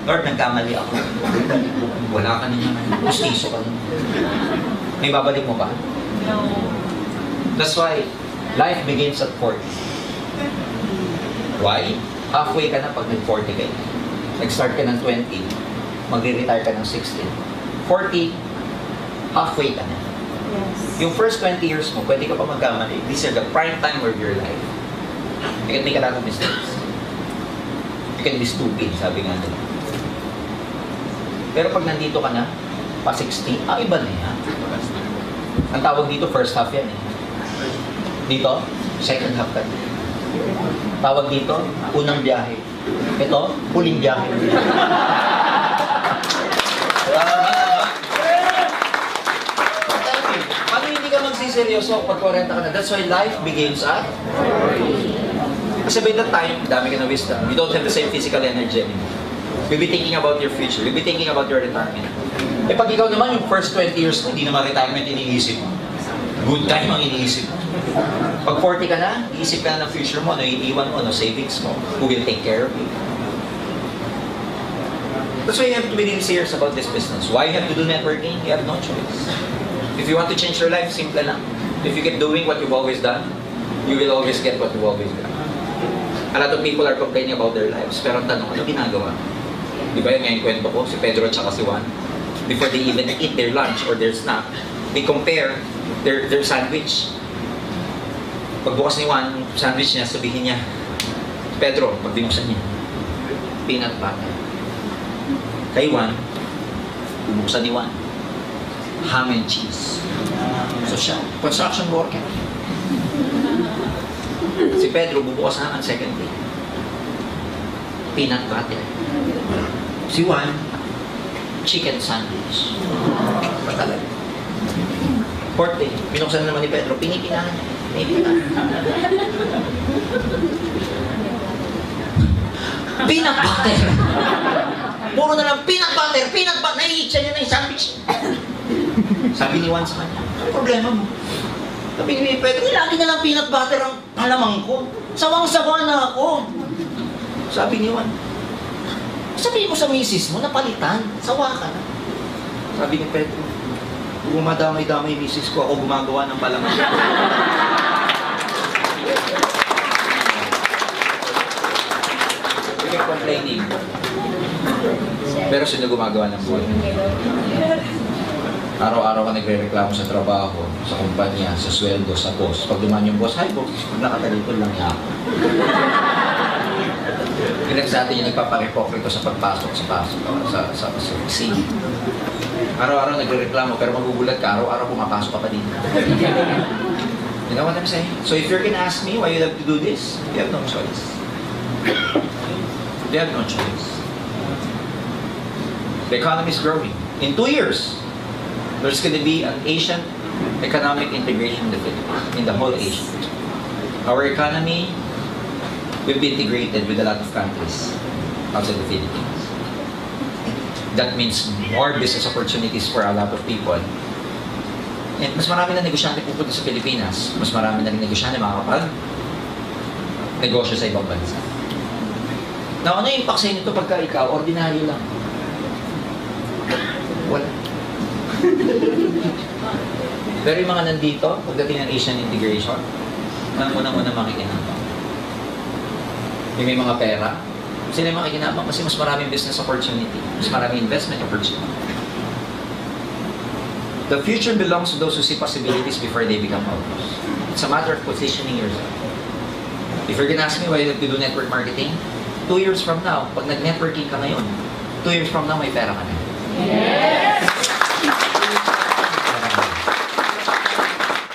Lord, nagkamali ako. Wala ka na naman. Gustiso ka na. May babalik mo ba? No. That's why life begins at 40. Why? Halfway ka na pag nag-40 ka. Nag-start ka ng 20, magre-retire ka ng 16. 40, halfway ka na. Yes. Yung first 20 years mo, pwede ka pa magkamali. These are the prime time of your life. You can make a lot of mistakes. You can be stupid, sabi nga nila. Pero pag nandito ka na, pa 60, iba na yan. Ang tawag dito, first half yan eh. Dito, second half ka. Tawag dito, unang biyahe. Ito, huling biyahe. Paano hindi ka magsiseryoso pag 40 ka na? That's why life begins at 40. Kasi by that time, dami ka na wisdom. You don't have the same physical energy anymore. You'll be thinking about your future. You'll be thinking about your retirement. Pag ikaw naman, yung first 20 years mo, hindi naman retirement iniisip mo. Good time ang iniisip mo. Pag 40 ka na, iisip ka na ng future mo, ano iiwan mo, ano savings mo, who will take care of you. That's why you have to be really serious about this business. Why you have to do networking? You have no choice. If you want to change your life, simple lang. If you keep doing what you've always done, you will always get what you've always done. A lot of people are complaining about their lives, pero ang tanong, ano ginagawa? Di ba yun nga yung kwento ko, si Pedro at saka si Juan? Before they even eat their lunch or their snack, they compare their sandwich. Pagbukas ni Juan, yung sandwich niya, sabihin niya, Pedro, pag binuksan niya, peanut butter. Kay Juan, bubuksan ni Juan, ham and cheese. So siya, construction worker. Si Pedro, bubukas na ang second day. Peanut butter. Si Juan, chicken sandwich. Patalag. Fourth day, binuksan na naman ni Pedro, pinipinahan niya. Peanut butter! Puro na lang, peanut butter! Peanut butter! Naiitsa niya na yung sandwich. Sabi ni Juan sa kanya, ano problema mo? Sabi ni Pedro, lagi na lang peanut butter ang alamang ko. Sawang-sawa na ako. Sabi ni Juan, sabihin mo sa misis mo, napalitan. Sawa ka na. Sabi ni Pedro, kung gumadamay-damay yung misis ko, ako gumagawa ng palaman. We keep complaining. Pero sino gumagawa ng buhay? Araw-araw ka nagre-reklamo sa trabaho, sa kumpanya, sa sweldo, sa boss. Pag duman yung boss, hi boss, pag nakatalikod lang niya ako. Ilan sa atin yung nagpaparepokrito sa pagpasok sa scene. Araw-araw nagre-reklamo, pero magugulat ka, araw-araw pumapasok ka pa din. You know what I'm saying? So if you're gonna ask me why you have to do this, you have no choice. You have no choice. The economy is growing. In 2 years, there's going to be an Asian economic integration in the Philippines, in the whole Asia. Our economy will be integrated with a lot of countries outside the Philippines. That means more business opportunities for a lot of people. And mas marami na negosyante pupunta sa Pilipinas. Mas marami na rin negosyante makakapag-negosyo sa ibang bansa. Now, ano yung impact sa inyo ito pagka ikaw, ordinaryo lang? Wala. Pero yung mga nandito, pagdating ng Asian integration, ang unang-unang makikinabang. Yung may mga pera, sila yung makikinabang kasi mas maraming business opportunity, mas maraming investment opportunity. The future belongs to those who see possibilities before they become outlaws. It's a matter of positioning yourself. If you're gonna ask me why you do network marketing, 2 years from now, pag nag-networking ka ngayon, 2 years from now, may pera ka na. Yes!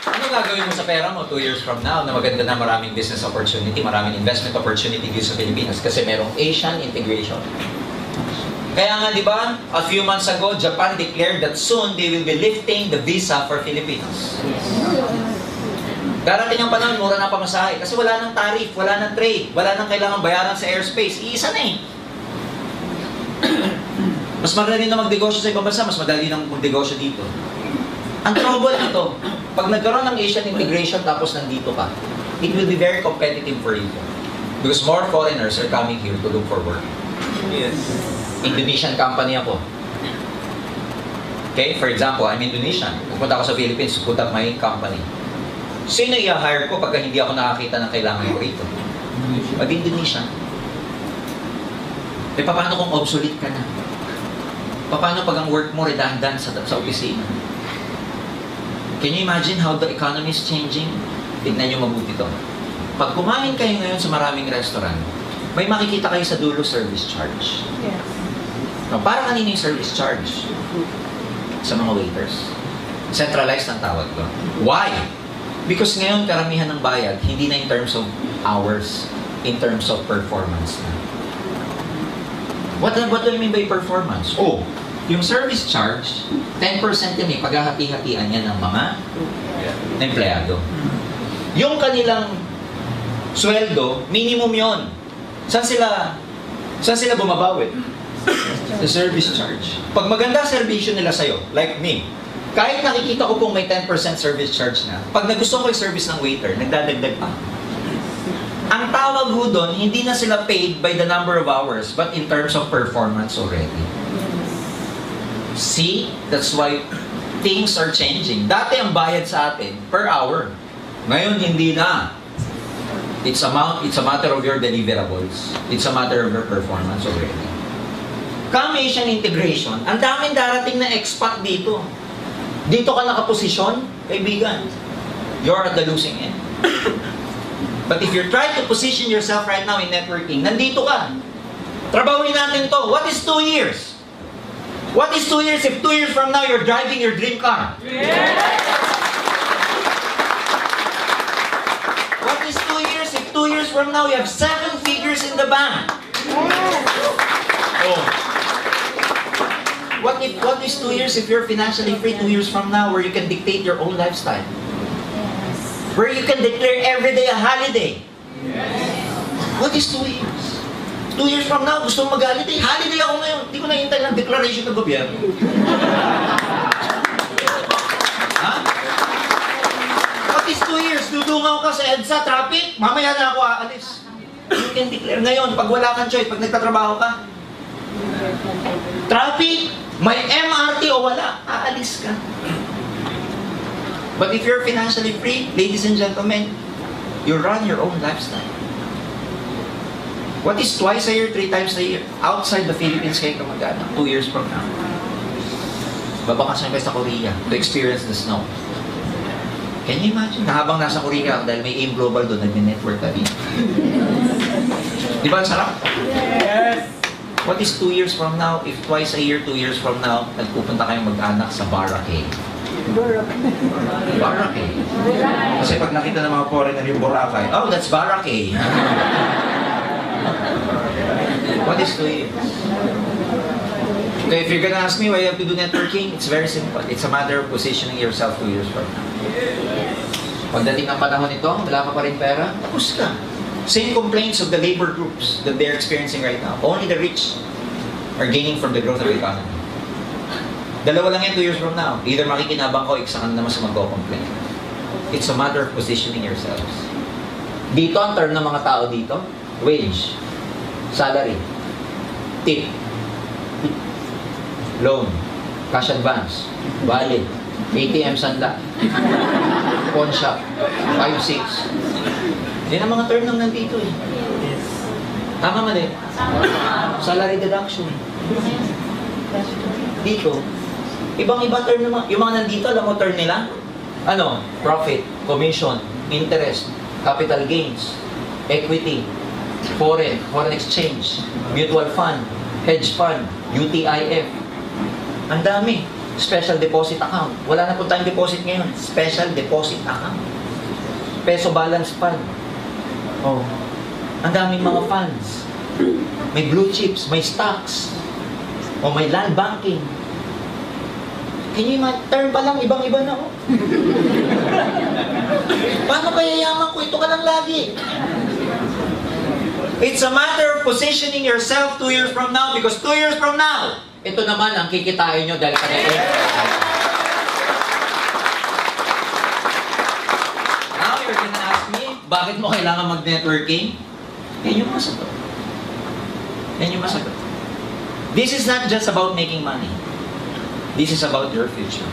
Ano gagawin mo sa pera mo 2 years from now na maganda na maraming business opportunity, maraming investment opportunity dito sa Pilipinas kasi merong Asian integration. Kaya nga, di ba, a few months ago, Japan declared that soon they will be lifting the visa for Filipinos. Darating ang panahon, mura na pamasahe. Kasi wala nang tariff, wala nang trade, wala nang kailangan bayaran sa airspace. Iisa na eh. Mas madali na magnegosyo sa ibang bansa, mas madali na magnegosyo dito. Ang trouble nito, pag nagkaroon ng Asian integration tapos nandito ka, it will be very competitive for you. Because more foreigners are coming here to look for work. Yes. Indonesian company ako. Okay, for example, I'm Indonesian. Pupunta ako sa Philippines to put up my company. Sino i-hire ko pagka hindi ako nakakita ng kailangan ko rito? Mag-Indonesian. Eh, paano kung obsolete ka na? Paano pag ang work mo redundant sa opisina? Can you imagine how the economy is changing? Tignan nyo mabuti to. Pag kumain kayo ngayon sa maraming restaurant, may makikita kayo sa dulo service charge. Yes. No, para kanina yung service charge? Sa mga waiters. Centralized ang tawag ko. Why? Because ngayon karamihan ng bayad, hindi na in terms of hours, in terms of performance na. What do you mean by performance? Oh, yung service charge, 10% yan eh, paghahati-hatian yan ng mga empleyado. Yung kanilang sweldo, minimum yon. Saan sila bumabawi? The service charge. Pag maganda servisyo nila sa'yo, like me, kahit nakikita ko pong may 10% service charge na, pag nagustuhan ko yung service ng waiter, nagdadagdag pa. Ang tawag ho doon, hindi na sila paid by the number of hours, but in terms of performance already. See? That's why things are changing. Dati ang bayad sa atin per hour. Ngayon, hindi na. It's a matter of your deliverables. It's a matter of your performance already. Come Asian integration, ang daming darating na expat dito. Dito ka nakaposisyon, kaibigan, you're at the losing end. But if you're trying to position yourself right now in networking, nandito ka. Trabahuin natin to. What is 2 years? What is 2 years if 2 years from now you're driving your dream car? What is 2 years if 2 years from now you have 7 figures in the bank? Oh. What is 2 years if you're financially free 2 years from now where you can dictate your own lifestyle? Where you can declare every day a holiday? What is 2 years? 2 years from now, gusto mong mag-holiday? Holiday ako ngayon. Hindi ko nahintay ng declaration ng gobyerno. Ha? What is 2 years? Dudungaw ka sa EDSA traffic? Mamaya na ako aalis. You can declare ngayon, pag wala kang choice, pag nagtatrabaho ka. Traffic, may MRT o wala, aalis ka. But if you're financially free, ladies and gentlemen, you run your own lifestyle. What is twice a year, 3 times a year? Outside the Philippines kayo ka mag-anak, 2 years from now. Babakasyon kayo sa Korea to experience the snow. Can you imagine? Na habang nasa Korea, dahil may AIM Global doon, nag-network ka din. Di ba ang sarap? Yes. What is 2 years from now? If twice a year, 2 years from now, nagpupunta kayong mag-anak sa Boracay. Boracay. Kasi pag nakita ng mga foreigner yung Boracay, oh, that's Boracay. What is 2 years? So if you're gonna ask me why you have to do networking, it's very simple. It's a matter of positioning yourself 2 years from now. Pagdating ng panahon nito, wala ka pa rin pera, tapos ka. Same complaints of the labor groups that they're experiencing right now. Only the rich are gaining from the growth of the economy. Dalawa lang yan 2 years from now. Either makikinabang ko, isa ka na naman sa mag-complain. It's a matter of positioning yourselves. Dito, ang term ng mga tao dito, wage, salary, tip, loan, cash advance, valid, ATM sanda, pawn shop, 5-6. Yan ang mga term nang nandito eh. Tama mali? Salary deduction. Dito, ibang-iba term naman. Yung mga nandito, alam mo term nila? Ano? Profit, commission, interest, capital gains, equity, foreign exchange, mutual fund, hedge fund, UTIF. Ang dami. Special deposit account. Wala na po tayong deposit ngayon. Special deposit account. Peso balance fund. Oh. Ang daming mga funds. May blue chips, may stocks. O may land banking. Can you imagine? Term pa lang, ibang-iba na oh. Paano kaya yaman ko? Ito ka lang lagi. It's a matter of positioning yourself 2 years from now because 2 years from now, ito naman ang kikitain nyo dahil kaya Now, you're gonna ask me, bakit mo kailangan mag-networking? Yan yung masagot. Yan yung masagot. This is not just about making money. This is about your future.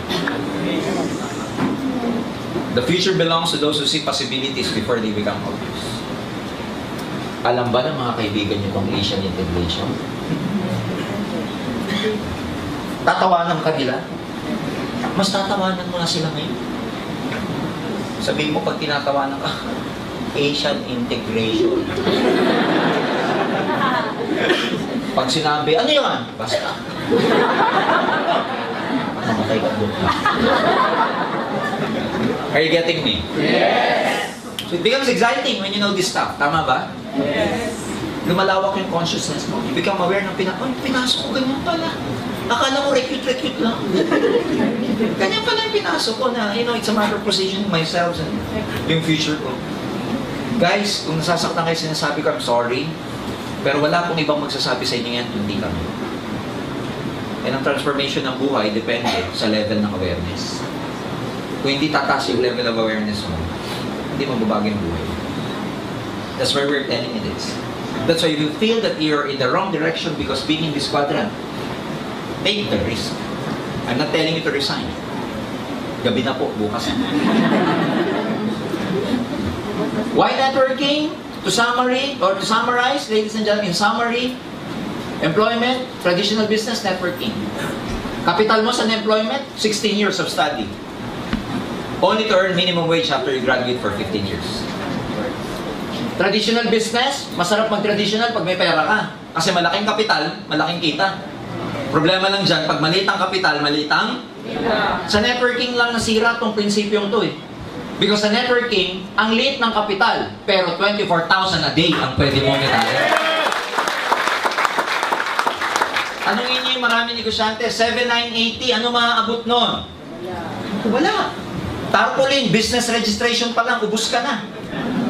The future belongs to those who see possibilities before they become obvious. Alam ba ng mga kaibigan nyo itong Asian integration? Tatawanan ka nila? Mas tatawanan mo na sila ngayon. Sabihin mo pag tinatawanan ka, Asian integration. Pag sinabi, ano yun? Basta. Namatay ka doon. Are you getting me? Yes. So it becomes exciting when you know this stuff. Tama ba? Yes. Lumalawak yung consciousness mo. You become aware ng pinasok ko, ganyan pala. Akala ko recute lang. Ganyan pala yung pinasok ko na, it's a matter of positioning myself and yung future ko. Guys, kung nasasaktan kayo sinasabi ko, I'm sorry. Pero wala pong ibang magsasabi sa inyo yan, kundi kami. And ang transformation ng buhay depende sa level ng awareness. Kung hindi tataas yung level of awareness mo, hindi mababago yung buhay. That's why we're telling you this. That's why if you feel that you're in the wrong direction because being in this quadrant, take the risk. I'm not telling you to resign. Gabi na po, bukas na. Why networking? To summarize, ladies and gentlemen, in summary, employment, traditional business, networking. Capital mo sa employment, 16 years of study. Only to earn minimum wage after you graduate for 15 years. Traditional business, masarap mag-traditional pag may pera ka. Kasi malaking kapital, malaking kita. Problema lang dyan, pag maliit ang kapital, maliit ang sa networking lang nasira tong prinsipyong to eh. Because sa networking, ang liit ng kapital, pero 24,000 a day ang pwede mong itali. Tanungin niyo yung maraming negosyante, 7,980, ano maaabot nun? Wala. Tarpaulin, business registration pa lang, ubus ka na.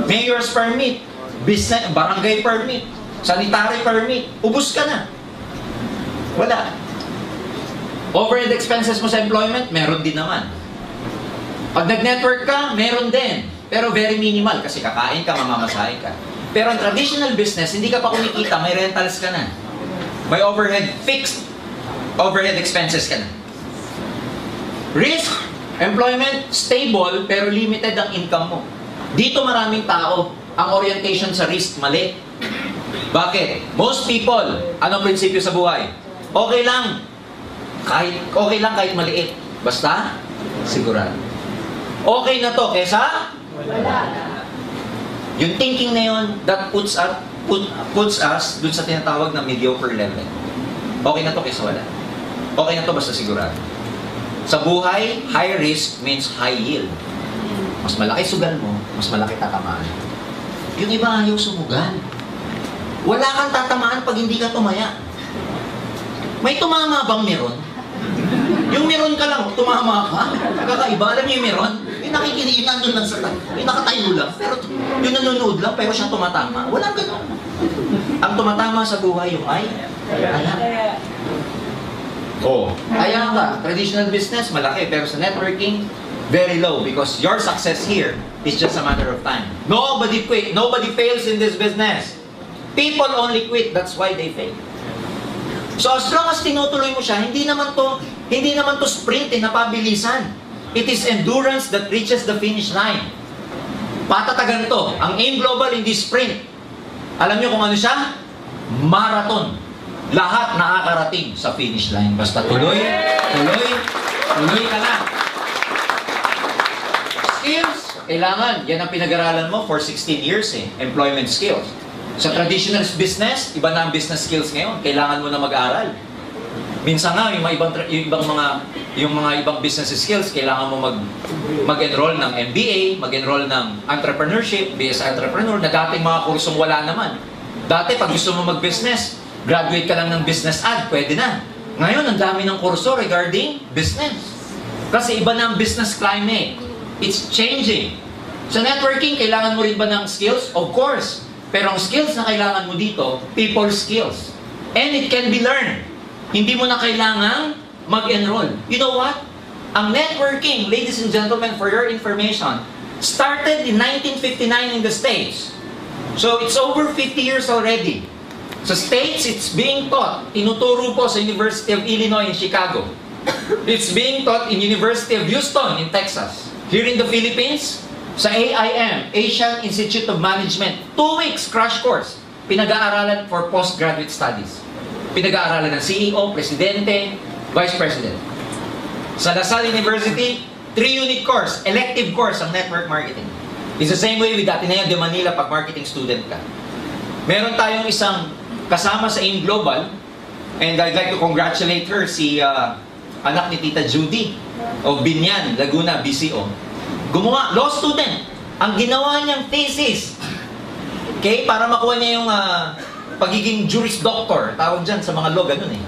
Mayor's permit, business, barangay permit, sanitary permit, ubus ka na. Wala. Overhead expenses mo sa employment, meron din naman. Pag nag-network ka, meron din. Pero very minimal kasi kakain ka, mamamasahe ka. Pero ang traditional business, hindi ka pa kumikita, may rentals ka na. May overhead, fixed overhead expenses ka na. Risk, employment, stable, pero limited ang income mo. Dito maraming tao, ang orientation sa risk, mali. Bakit? Most people, anong prinsipyo sa buhay? Okay lang. Okay lang kahit maliit. Basta, sigurado. Okay na to, kesa? Wala. Yung thinking na yun, that puts us dun sa tinatawag na mediocre level. Okay na to, kesa wala. Okay na to, basta sigurado. Sa buhay, high risk means high yield. Mas malaki sugal mo, mas malaki tatamaan. Yung iba ayaw sumugal. Wala kang tatamaan pag hindi ka tumaya. May tumama bang meron? Yung meron ka lang, tumama ka. Kakaiba, alam niyo yung meron? Yung nakikinig, nandun lang sa yung nakatayo lang. Pero yung nanonood lang, pero siya tumatama. Walang ganun. Ang tumatama sa buhay yung ay, alam. Oh, kaya ka, traditional business, malaki. Pero sa networking, very low. Because your success here is just a matter of time. Nobody quit. Nobody fails in this business. People only quit. That's why they fail. So as long as tinutuloy mo siya, hindi naman to sprint na pabilisan. It is endurance that reaches the finish line. Patatagan to. Ang AIM Global hindi sprint. Alam niyo kung ano siya? Marathon. Lahat nakakarating sa finish line. Basta tuloy ka lang. Skills, kailangan. Yan ang pinag-aralan mo for 16 years employment skills. Sa traditional business, iba na ang business skills ngayon. Kailangan mo na mag-aral. Minsan nga, yung mga ibang business skills, kailangan mo mag-enroll ng MBA, mag-enroll ng entrepreneurship, BS entrepreneur, na dating mga kursong wala naman. Dati, pag gusto mo mag-business, graduate ka lang ng business ad, pwede na. Ngayon, ang dami ng kurso regarding business. Kasi iba na ang business climate. It's changing. Sa networking, kailangan mo rin ba ng skills? Of course. Pero ang skills na kailangan mo dito, people skills. And it can be learned. Hindi mo na kailangang mag-enroll. You know what? Ang networking, ladies and gentlemen, for your information, started in 1959 in the States. So it's over 50 years already. Sa States, it's being taught. Tinuturo po sa University of Illinois in Chicago. It's being taught in University of Houston in Texas. Here in the Philippines, sa AIM, Asian Institute of Management, 2 weeks crash course, pinag-aaralan for postgraduate studies. Pinag-aaralan ng CEO, Presidente, Vice President. Sa LaSalle University, 3-unit course, elective course ang network marketing. It's the same way with Ateneo de Manila pag marketing student ka. Meron tayong isang kasama sa AIM Global, and I'd like to congratulate her, si anak ni Tita Judy of Binyan, Laguna, BCO. Gumawa, law student. Ang ginawa niyang thesis, okay, para makuha niya yung pagiging Juris Doctor, tawag dyan sa mga law, ganun eh.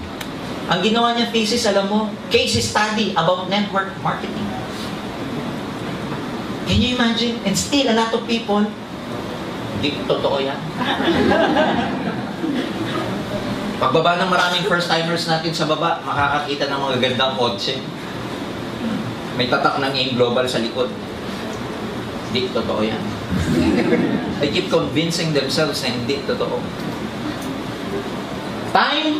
Ang ginawa niyang thesis, alam mo, case study about network marketing. Can you imagine? And still, a lot of people, hindi totoo yan. Pagbaba ng maraming first-timers natin sa baba, makakakita ng mga gandang kotse. May tatak ng AIM Global sa likod. Hindi totoo yan. They keep convincing themselves na hindi totoo. Time,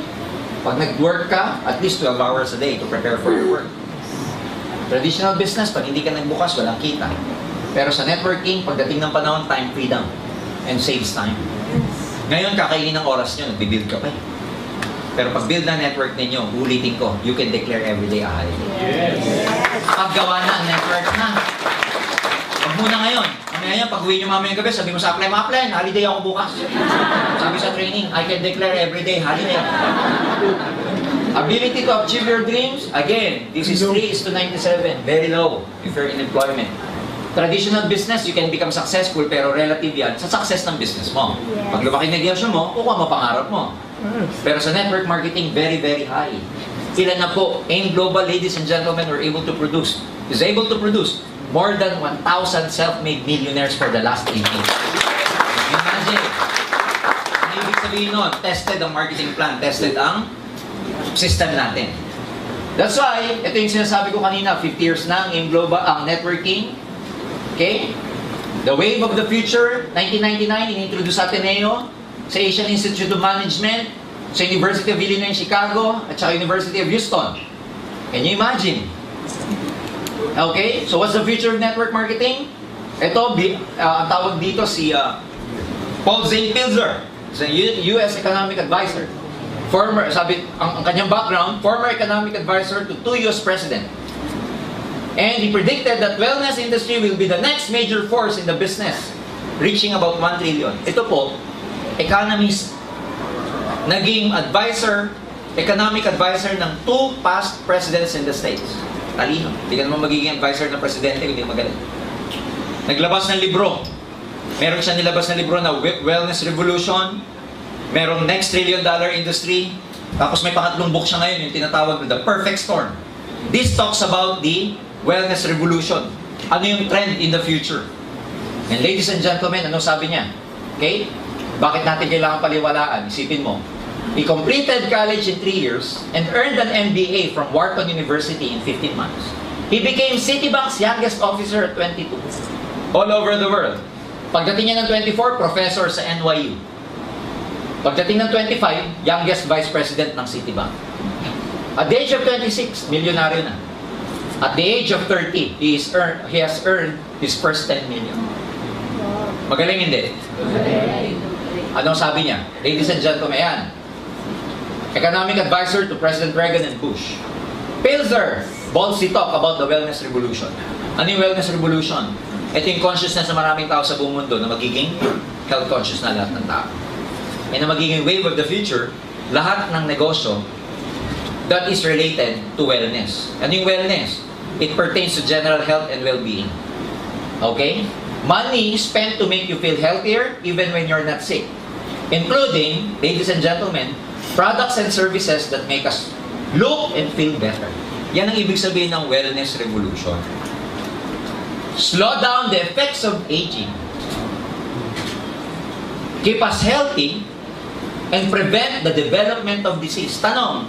pag nag-work ka, at least 12 hours a day to prepare for your work. Traditional business, pag hindi ka nagbukas, walang kita. Pero sa networking, pagdating ng panahon, time freedom and saves time. Ngayon, kakainin ng oras nyo, nagbibuild ka pa eh. Pero pag build na network ninyo, ulitin ko, you can declare everyday a holiday. Yes. Paggawa na, network na. Huwag muna ngayon. Ngayon, pag uwi nyo mamayang gabi, sabi mo sa apply, holiday ako bukas. Sabi sa training, I can declare everyday holiday. Ability to achieve your dreams, again, this is 3:97, very low if you're in employment. Traditional business, you can become successful, pero relative yan sa success ng business mo. Pag lumaki negosyo mo, kukuha mo pangarap mo. Pero sa network marketing, very, very high. Ilan na po, AIM Global, ladies and gentlemen, is able to produce more than 1,000 self-made millionaires for the last 8 years. Imagine. Ang ibig sabihin nun, tested ang marketing plan, tested ang system natin. That's why, ito yung sinasabi ko kanina, 50 years na ang AIM Global, ang networking. Okay? The wave of the future, 1999, in-introduce sa Ateneo, sa Asian Institute of Management, sa University of Illinois, Chicago, at sa University of Houston. Can you imagine? Okay? So what's the future of network marketing? Ito, ang tawag dito si Paul Zane Pilzer, US Economic Advisor. Ang kanyang background, former economic advisor to 2 US President. And he predicted that wellness industry will be the next major force in the business, reaching about 1 trillion. Ito po, economist, naging economic advisor ng 2 past presidents in the States. Talino. Hindi ka naman magiging advisor ng presidente, hindi magaling. Naglabas ng libro. Meron siya nilabas na libro na Wellness Revolution. Merong Next Trillion Dollar Industry. Tapos may pangatlong book siya ngayon, yung tinatawag na The Perfect Storm. This talks about the wellness revolution. Ano yung trend in the future? And ladies and gentlemen, ano sabi niya? Okay? Bakit natin kailangan paliwalaan? Isipin mo. He completed college in 3 years and earned an MBA from Wharton University in 15 months. He became Citibank's youngest officer at 22. All over the world. Pagdating niya ng 24, professor sa NYU. Pagdating ng 25, youngest vice president ng Citibank. At the age of 26, milyonaryo na. At the age of 30, he has earned his first 10 million. Magaling hindi? Anong sabi niya? Ladies and gentlemen, yan. Economic advisor to President Reagan and Bush. Pilzer, ballsy talk about the wellness revolution. Ano yung wellness revolution? Ito yung consciousness ng maraming tao sa buong mundo na magiging health conscious na lahat ng tao. And na magiging wave of the future, lahat ng negosyo that is related to wellness. Ano yung wellness? It pertains to general health and well-being. Okay? Money spent to make you feel healthier even when you're not sick. Including, ladies and gentlemen, products and services that make us look and feel better. Yan ang ibig sabihin ng wellness revolution. Slow down the effects of aging. Keep us healthy and prevent the development of disease. Tanong,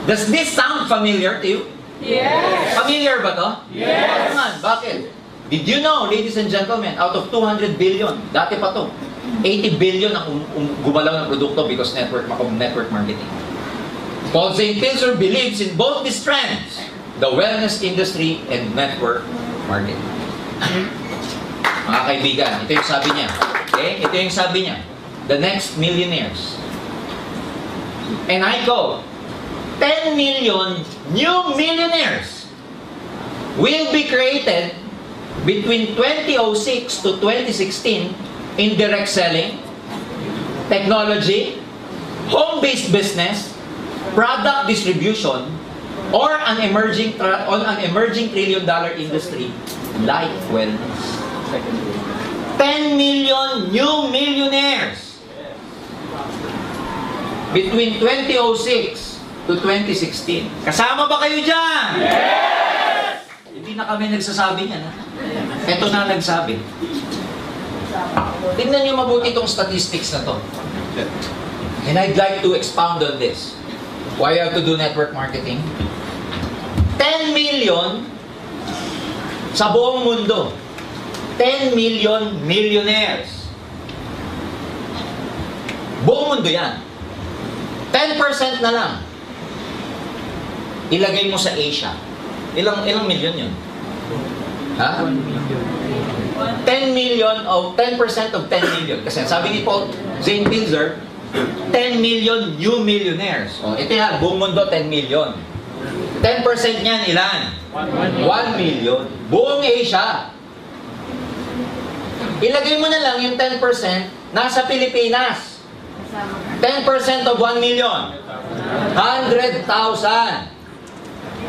does this sound familiar to you? Yes. Familiar ba to? Yes. Naman, bakit? Did you know, ladies and gentlemen, out of 200 billion, dati pa to, 80 billion ang gumalaw ng produkto because network marketing. Paul St. Pilzer believes in both these trends, the wellness industry and network marketing. Mga kaibigan, ito yung sabi niya. Okay? Ito yung sabi niya. The next millionaires. And I quote, 10 million new millionaires will be created between 2006 to 2016 in direct selling, technology, home-based business, product distribution, or an emerging trillion-dollar industry like wellness. 10 million new millionaires between 2006 to 2016. Kasama ba kayo dyan? Yes! Hindi na kami nagsasabi niyan. Ito na nagsabi. Tingnan niyo mabuti itong statistics na to. And I'd like to expound on this. Why you have to do network marketing? 10 million sa buong mundo. 10 million millionaires. Buong mundo yan. 10% na lang. Ilagay mo sa Asia. Ilang million yun? Ha? 10 million of 10% of 10 million. Kasi sabi ni Paul St. Pilzer, 10 million new millionaires. O, ito yan, buong mundo 10 million. 10% niyan ilan? 1 million. Buong Asia. Ilagay mo na lang yung 10% nasa Pilipinas. 10% of 1 million. 100,000.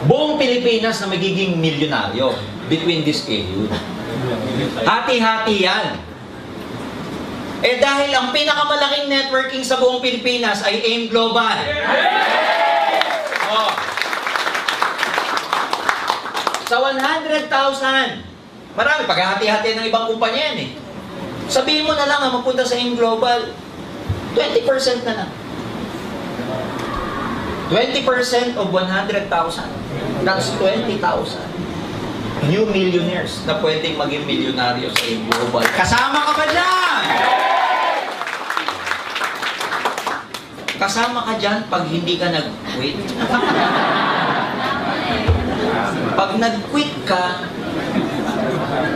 Buong Pilipinas na magiging milyonaryo between this period. Hati-hati yan. Eh dahil ang pinakamalaking networking sa buong Pilipinas ay AIM Global. Oh. Sa 100,000, marami, paghahati-hati ng ibang kumpanya yan eh. Sabihin mo na lang ang mapunta sa AIM Global, 20% na lang. 20% of 100,000. That's 20,000. New millionaires na pwedeng maging milyonaryo sa AIM Global. Kasama ka ba dyan? Kasama ka dyan pag hindi ka nag-quit. Pag nag-quit ka,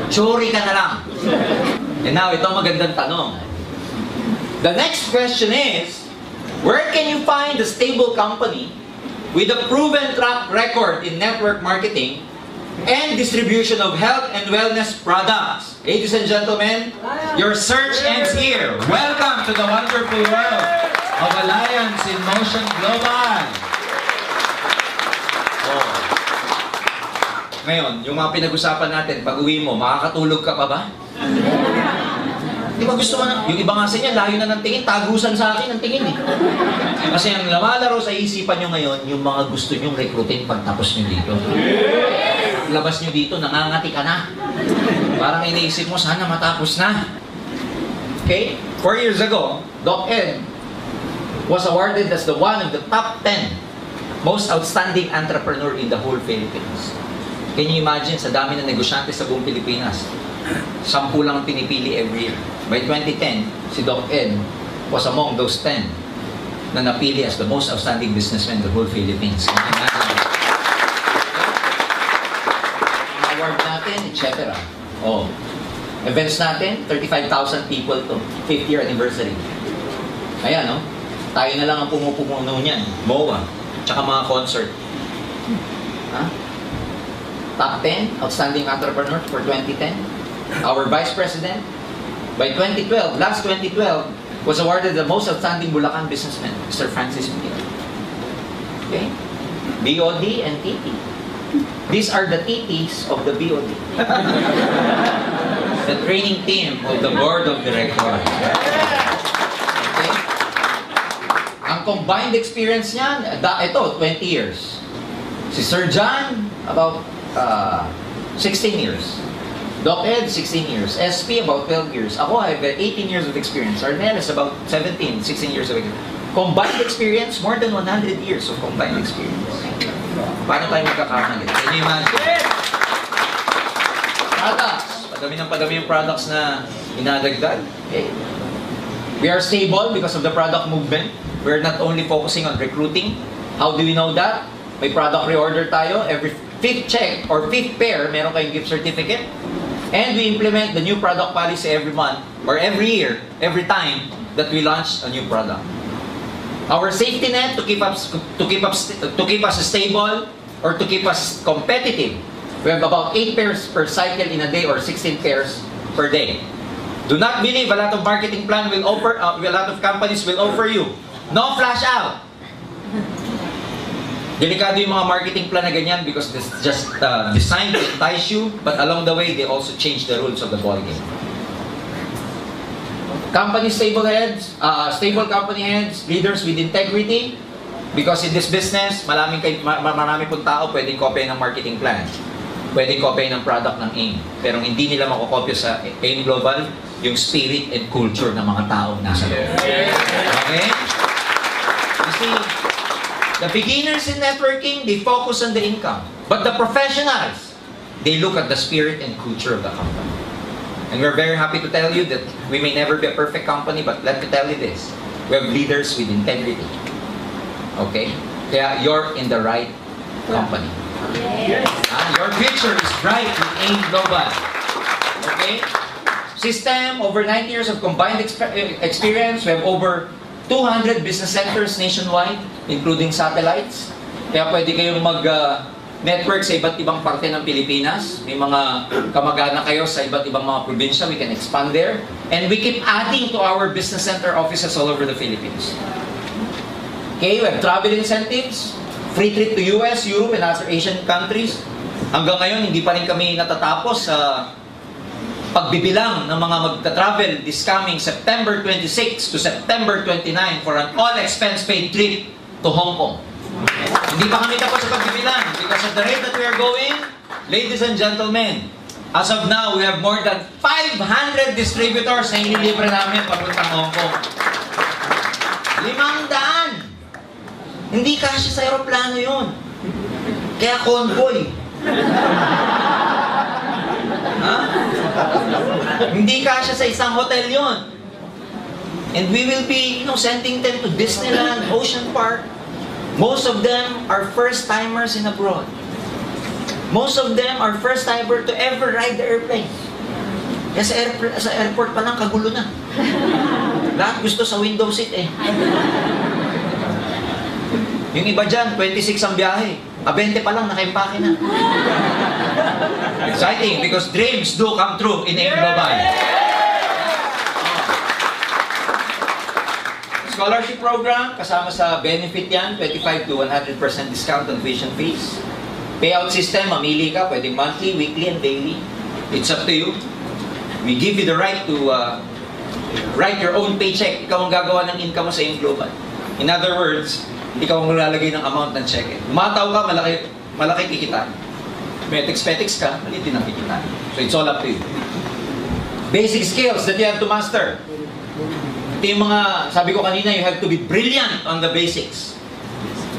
chori ka na lang. And now, ito ang magandang tanong. The next question is, where can you find a stable company with a proven track record in network marketing and distribution of health and wellness products? Ladies and gentlemen, your search ends here. Welcome to the wonderful world of Alliance in Motion Global. Oh. Ngayon, yung mga pinag-usapan natin, pag uwi mo, makakatulog ka pa ba? Di ba gusto mo na, yung iba nga sa inyo, layo na ng tingin, tagusan sa akin ng tingin eh. Kasi ang lumalaro sa isipan nyo ngayon, yung mga gusto nyong rekrutin pagtapos nyo dito. Labas nyo dito, nangangati ka na. Parang iniisip mo, sana matapos na. Okay? 4 years ago, Doc Ed was awarded as the one of the top 10 most outstanding entrepreneur in the whole Philippines. Can you imagine, sa dami ng negosyante sa buong Pilipinas, 10 lang ang pinipili every year. By 2010, si Doc Ed was among those 10 na napili as the most outstanding businessman in the whole Philippines. Can you imagine? Ang award natin, etc. Oh. Events natin, 35,000 people to. 5th year anniversary. Ayan, no? Tayo na lang ang pumupuno niyan. MOA. Tsaka mga concert. Ha? Top 10 outstanding entrepreneurs for 2010. Our Vice President, by 2012, last 2012, was awarded the most outstanding Bulacan businessman, Mr. Francis Miguel. Okay? BOD and TT. These are the TTs of the BOD. The training team of the Board of Directors. Okay? Ang combined experience niyan, ito, 20 years. Si Sir John, about 16 years. Doc Ed, 16 years. SP, about 12 years. Ako, I have 18 years of experience. Arnel is about 16 years of experience. Combined experience, more than 100 years of combined experience. Paano tayo magkakamali? Can you imagine? Products. Padami yung products na inadagdag. Okay. We are stable because of the product movement. We are not only focusing on recruiting. How do we know that? May product reorder tayo. Every 5th check or 5th pair, meron kayong gift certificate. And we implement the new product policy every month or every year, every time that we launch a new product. Our safety net to keep us stable or to keep us competitive. We have about 8 pairs per cycle in a day or 16 pairs per day. Do not believe a lot of marketing plan will offer, a lot of companies will offer you. No flash out. Delikado yung mga marketing plan na ganyan because it's just designed to entice you, but along the way, they also change the rules of the ballgame. Company stable company heads, leaders with integrity, because in this business, marami pong tao pwedeng kopya ng marketing plan. Pwedeng kopya ng product ng AIM. Pero hindi nila makokopya sa AIM Global yung spirit and culture ng mga tao nasa loob. Okay? You see, the beginners in networking, they focus on the income. But the professionals, they look at the spirit and culture of the company. And we're very happy to tell you that we may never be a perfect company, but let me tell you this. We have leaders with integrity. Okay? Kaya you're in the right company. Yes. Your future is bright with AIM Global. Okay? System, over 9 years of combined experience. We have over 200 business centers nationwide, including satellites. Kaya pwede kayong mag-network sa iba't ibang parte ng Pilipinas. May mga kamag-anak kayo sa iba't ibang mga probinsya. We can expand there. And we keep adding to our business center offices all over the Philippines. Okay, we have travel incentives, free trip to US, Europe, and other Asian countries. Hanggang ngayon, hindi pa rin kami natatapos sa pagbibilang ng mga magta-travel this coming September 26 to September 29 for an all-expense-paid trip to Hong Kong. Hindi pa kami tapos sa pagbibilang because at the rate that we are going, ladies and gentlemen, as of now, we have more than 500 distributors na inilibre namin papuntang Hong Kong. 500! Hindi kasya sa aeroplano yun. Kaya convoy. Ha? Hindi kasya sa isang hotel yon. And we will be, sending them to Disneyland, Ocean Park. Most of them are first-timers in abroad. Most of them are first-timer to ever ride the airplane. Kaya sa airport pa lang, kagulo na. Lahat gusto sa window seat eh. Yung iba dyan, 26 ang biyahe. 20 pa lang, nakaimpake na. Exciting because dreams do come true in AIM Global. Scholarship program, kasama sa benefit yan, 25 to 100% discount on tuition fees. Payout system, mamili ka, pwedeng monthly, weekly, and daily. It's up to you. We give you the right to Write your own paycheck. Ikaw ang gagawa ng income mo sa iyong global. In other words, ikaw ang lalagay ng amount ng check. Umataw ka, malaki kikita. Petiks ka, maliit din ang kikita. So it's all up to you. Basic skills that you have to master. Ito yung mga, sabi ko kanina, you have to be brilliant on the basics.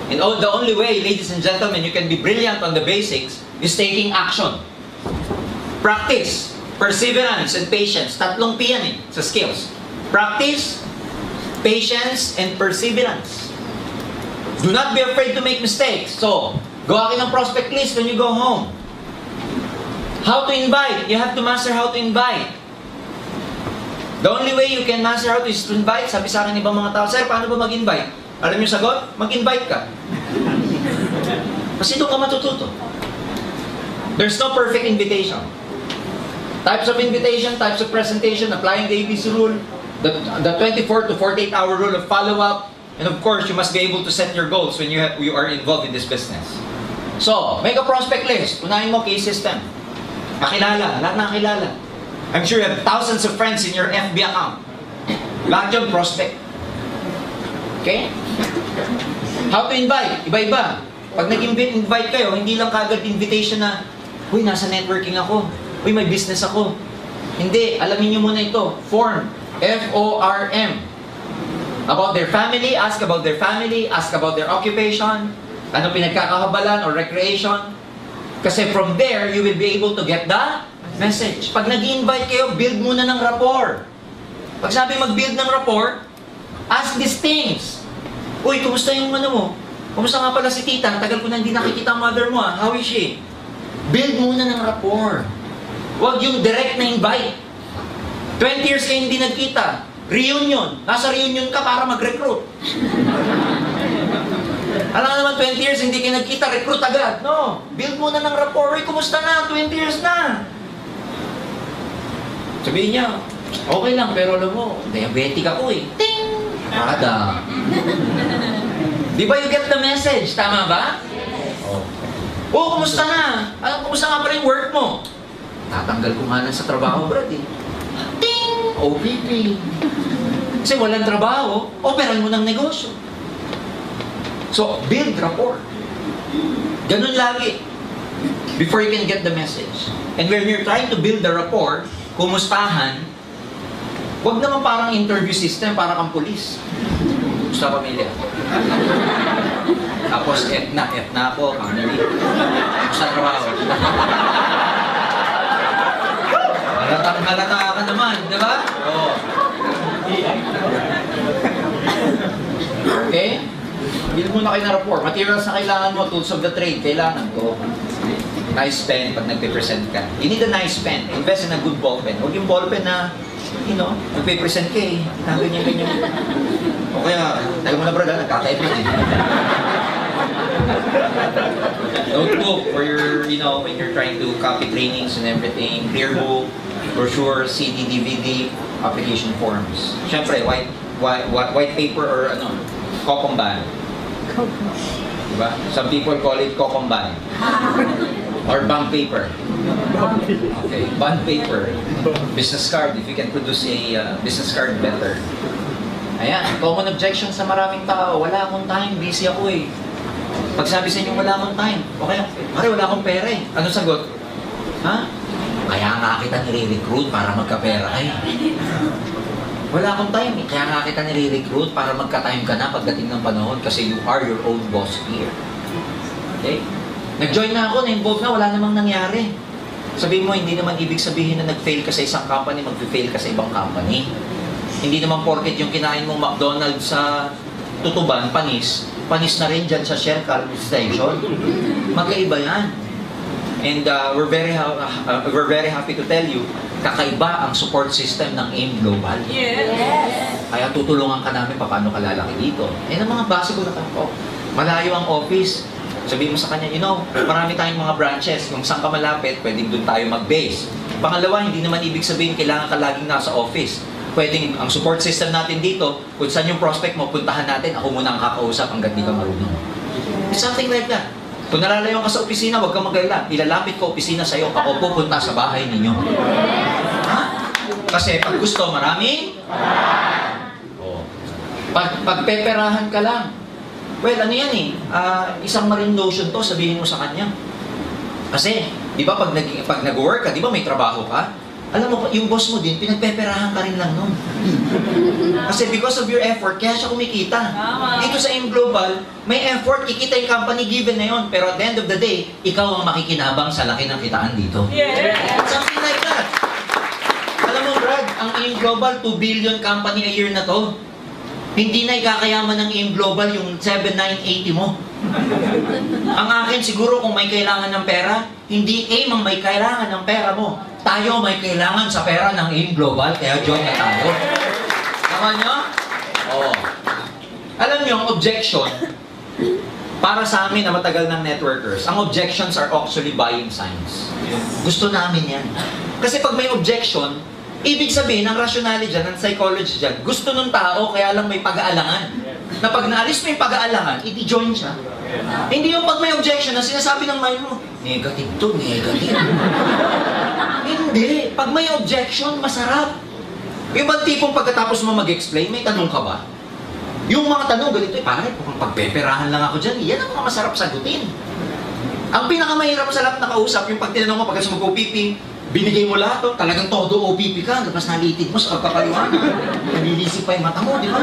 And the only way, ladies and gentlemen, you can be brilliant on the basics is taking action. Practice, perseverance, and patience. Tatlong P yan sa skills. Practice, patience, and perseverance. Do not be afraid to make mistakes. So, gawa kayo ng prospect list when you go home. How to invite? You have to master how to invite. The only way you can master how to is to invite. Sabi sa akin ibang mga tao, sir, paano ba mag-invite? Alam niyo sagot? Mag-invite ka. Kasi doon ka matututo. There's no perfect invitation. Types of invitation, types of presentation, applying the ABC rule, the 24 to 48 hour rule of follow-up, and of course, you must be able to set your goals when you are involved in this business. So, make a prospect list. Unahin mo case system. Kakilala, lahat na kakilala. I'm sure you have thousands of friends in your FB account. Lahat yun, prospect. Okay? How to invite? Iba-iba. Pag nag-invite kayo, hindi lang kagad invitation na, uy, nasa networking ako. Uy, may business ako. Hindi, alamin nyo muna ito. Form. F-O-R-M. About their family, ask about their family, ask about their occupation, ano pinagkakahabalan or recreation. Kasi from there, you will be able to get the message. Pag nag-invite kayo, build muna ng rapport. Pag sabi mag-build ng rapport, ask these things. Uy, kumusta yung ano mo? Kumusta nga pala si tita? Tagal ko na hindi nakikita ang mother mo. How is she? Build muna ng rapport. Huwag yung direct na invite. 20 years kayo hindi nagkita. Reunion. Nasa reunion ka para mag-recruit. Alam naman, 20 years hindi kayo nagkita, recruit agad. No. Build muna ng rapport. Uy, kumusta na? 20 years na. Sabihin niya, okay lang, pero alam mo, diabetic ako eh. Ting! Ada. Di ba you get the message? Tama ba? Oh, kumusta na? Kumusta nga pala yung work mo? Tatanggal ko nga lang sa trabaho, Brad eh. Ting! OPP. Kasi walang trabaho, operan mo ng negosyo. So, build rapport. Ganun lagi. Before you can get the message. And when you're trying to build the rapport, kumustahan, huwag naman parang interview system, para kang pulis. Gusto pamilya. Tapos, F na ako, family. Gusto trabaho. Halata ka naman, di ba? Oo. Okay? Build muna kayo ng rapport. Materials na kailangan mo, tools of the trade, kailangan ko. Nice pen pag nagpe-present ka. You need a nice pen. Invest in a good ball pen. Huwag yung ball pen na, nagpe-present ka eh. Ganyan. O kaya, tayo mo na brad, nagkakaip yun eh. Notebook for your, when you're trying to copy trainings and everything. Clear book, brochure, CD, DVD, application forms. Siyempre, white paper or kokomban. Diba? Some people call it kokomban. Or bond paper. Okay, bond paper. Business card, if you can produce a business card, better. Ayan, common objection sa maraming tao, wala akong time, busy ako eh. Pag sabi sa inyo, wala akong time, okay, pare, wala akong pera eh. Anong sagot? Ha? Kaya nga kita nire-recruit para magka-pera eh. Wala akong time eh. Kaya nga kita nire-recruit para magka-time ka na pagdating ng panahon kasi you are your own boss here. Okay? Nag-join na ako, na-involve na, wala namang nangyari. Sabihin mo, hindi naman ibig sabihin na nag-fail ka sa isang company, mag-fail ka sa ibang company. Hindi naman porket yung kinain mong McDonald's sa Tutuban, panis na rin dyan sa Shell Station. Magkaiba yan. And we're very happy to tell you, kakaiba ang support system ng AIM Global. Yes! Kaya tutulungan ka namin paano ka lalaki dito. Ang mga basic na tanong. Malayo ang office. Sabihin mo sa kanya, marami tayong mga branches. Kung saan ka malapit, pwedeng doon tayo mag-base. Pangalawa, hindi naman ibig sabihin kailangan ka laging nasa office. Pwedeng ang support system natin dito, kung saan yung prospect mo, puntahan natin, ako muna ang kakausap hanggang di ka marunong. It's something like that. Kung nalalayo ka sa opisina, huwag kang mag-alala. Ilalapit ko opisina sa'yo, ako pupunta sa bahay ninyo. Ha? Kasi pag gusto, maraming? Oh. Pagpeperahan ka lang. Well, ano yan eh, isang marine lotion to, sabihin mo sa kanya. Kasi, di ba pag nag-work ka, di ba may trabaho ka? Alam mo, yung boss mo din, pinagpeperahan ka rin lang nun. Kasi because of your effort, kaya siya kumikita. Dito sa AIM Global, may effort, kikita yung company given na yun. Pero at the end of the day, ikaw ang makikinabang sa laki ng kitaan dito. Something like that. Alam mo, Brad, ang AIM Global, 2 billion company a year na to. Hindi na ikakayaman ng AIM Global yung 7,980 mo. Ang akin siguro kung may kailangan ng pera, hindi AIM ang may kailangan ng pera mo. Tayo may kailangan sa pera ng AIM Global, kaya join na tayo. Tama nyo? Oo. Alam nyo, ang objection, para sa amin na matagal ng networkers, ang objections are actually buying signs. Gusto namin yan. Kasi pag may objection, ibig sabihin, ang rationality dyan, ang psychology dyan, gusto ng tao, kaya lang may pag-aalangan. Na pag naalis mo yung pag-aalangan, i-join siya. Hindi yung pag may objection, na sinasabi ng mind mo, negative to, negative. Hindi. Pag may objection, masarap. Yung bang tipong pagkatapos mo mag-explain, may tanong ka ba? Yung mga tanong, ganito, pare, kung pagpeperahan lang ako dyan, yan ang mga masarap sagutin. Ang pinakamahirap sa lahat na kausap, yung pag tinanong mo, pagkas mag-OPP, binigay mo lahat, talagang todo OPP ka, tapos nalitid mo sa pagkakaliwanag. Nalilisip pa yung mata mo, di ba?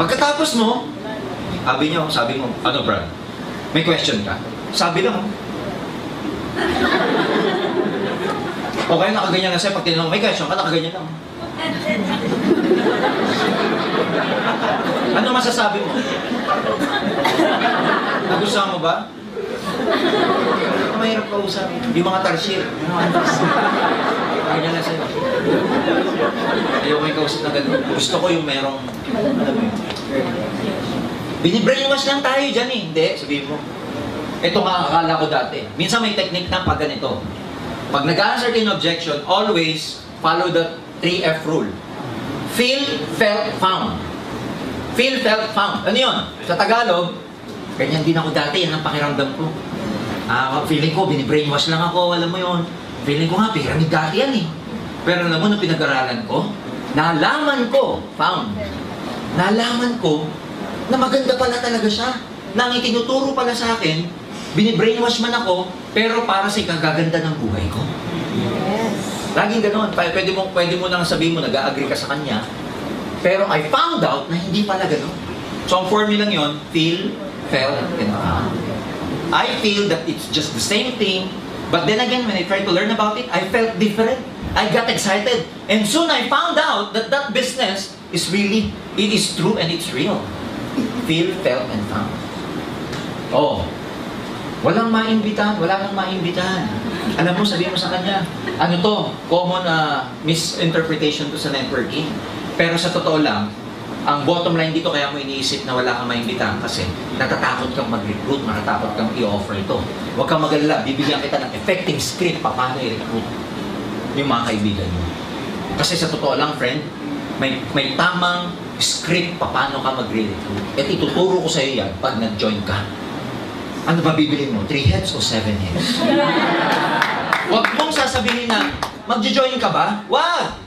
Pagkatapos mo, sabi mo, ano Brad, may question ka? Sabi lang, okay, nakaganyan na sa'yo, pag tinanong, may question ka, nakaganyan lang. Ano masasabi mo? Nagustuhan mo ba? Mahirap kausap. Yung mga tarsier. Ganyan na sa'yo. Ayaw ko yung kausap na gano'n. Gusto ko yung merong, alam mo yun. Binibrainwash lang tayo dyan eh. Hindi, sabihin mo. Ito nga akala ko dati. Minsan may technique na pag ganito. Pag nag-answer kayo ng objection, always follow the 3F rule. Feel, felt, found. Feel, felt, found. Ano yun? Sa Tagalog, ganyan din ako dati, yan ang pakiramdam ko. Feeling ko, binibrainwash lang ako, alam mo yun. Feeling ko nga, pyramid dati yan eh. Pero alam mo, nung pinag-aralan ko, nalaman ko, found, nalaman ko, na maganda pala talaga siya. Na ang itinuturo pala sa akin, binibrainwash man ako, pero para sa ikagaganda ng buhay ko. Laging gano'n. Pwede mo nang sabihin mo, nag-agree ka sa kanya, pero I found out na hindi pala gano'n. So ang formula yun, feel, felt, and found. I feel that it's just the same thing, but then again, when I tried to learn about it, I felt different. I got excited. And soon I found out that that business is really, it is true and it's real. Feel, felt, and found. Oh, walang maimbitahan, wala kang maimbitahan. Alam mo, sabihin mo sa kanya, ano to, common misinterpretation to sa networking. Pero sa totoo lang, ang bottom line dito kaya mo iniisip na wala kang maimbitahan kasi natatakot kang mag-recruit, natatakot kang i-offer ito. Huwag kang mag-alala, bibigyan kita ng effective script paano i-recruit yung mga kaibigan mo. Kasi sa totoo lang, friend, may tamang script paano ka mag-recruit. At ituturo ko sa iyo yan pag nag-join ka. Ano ba bibili mo? 3 heads o 7 heads? Huwag mong sasabihin na, mag-join ka ba? Wag!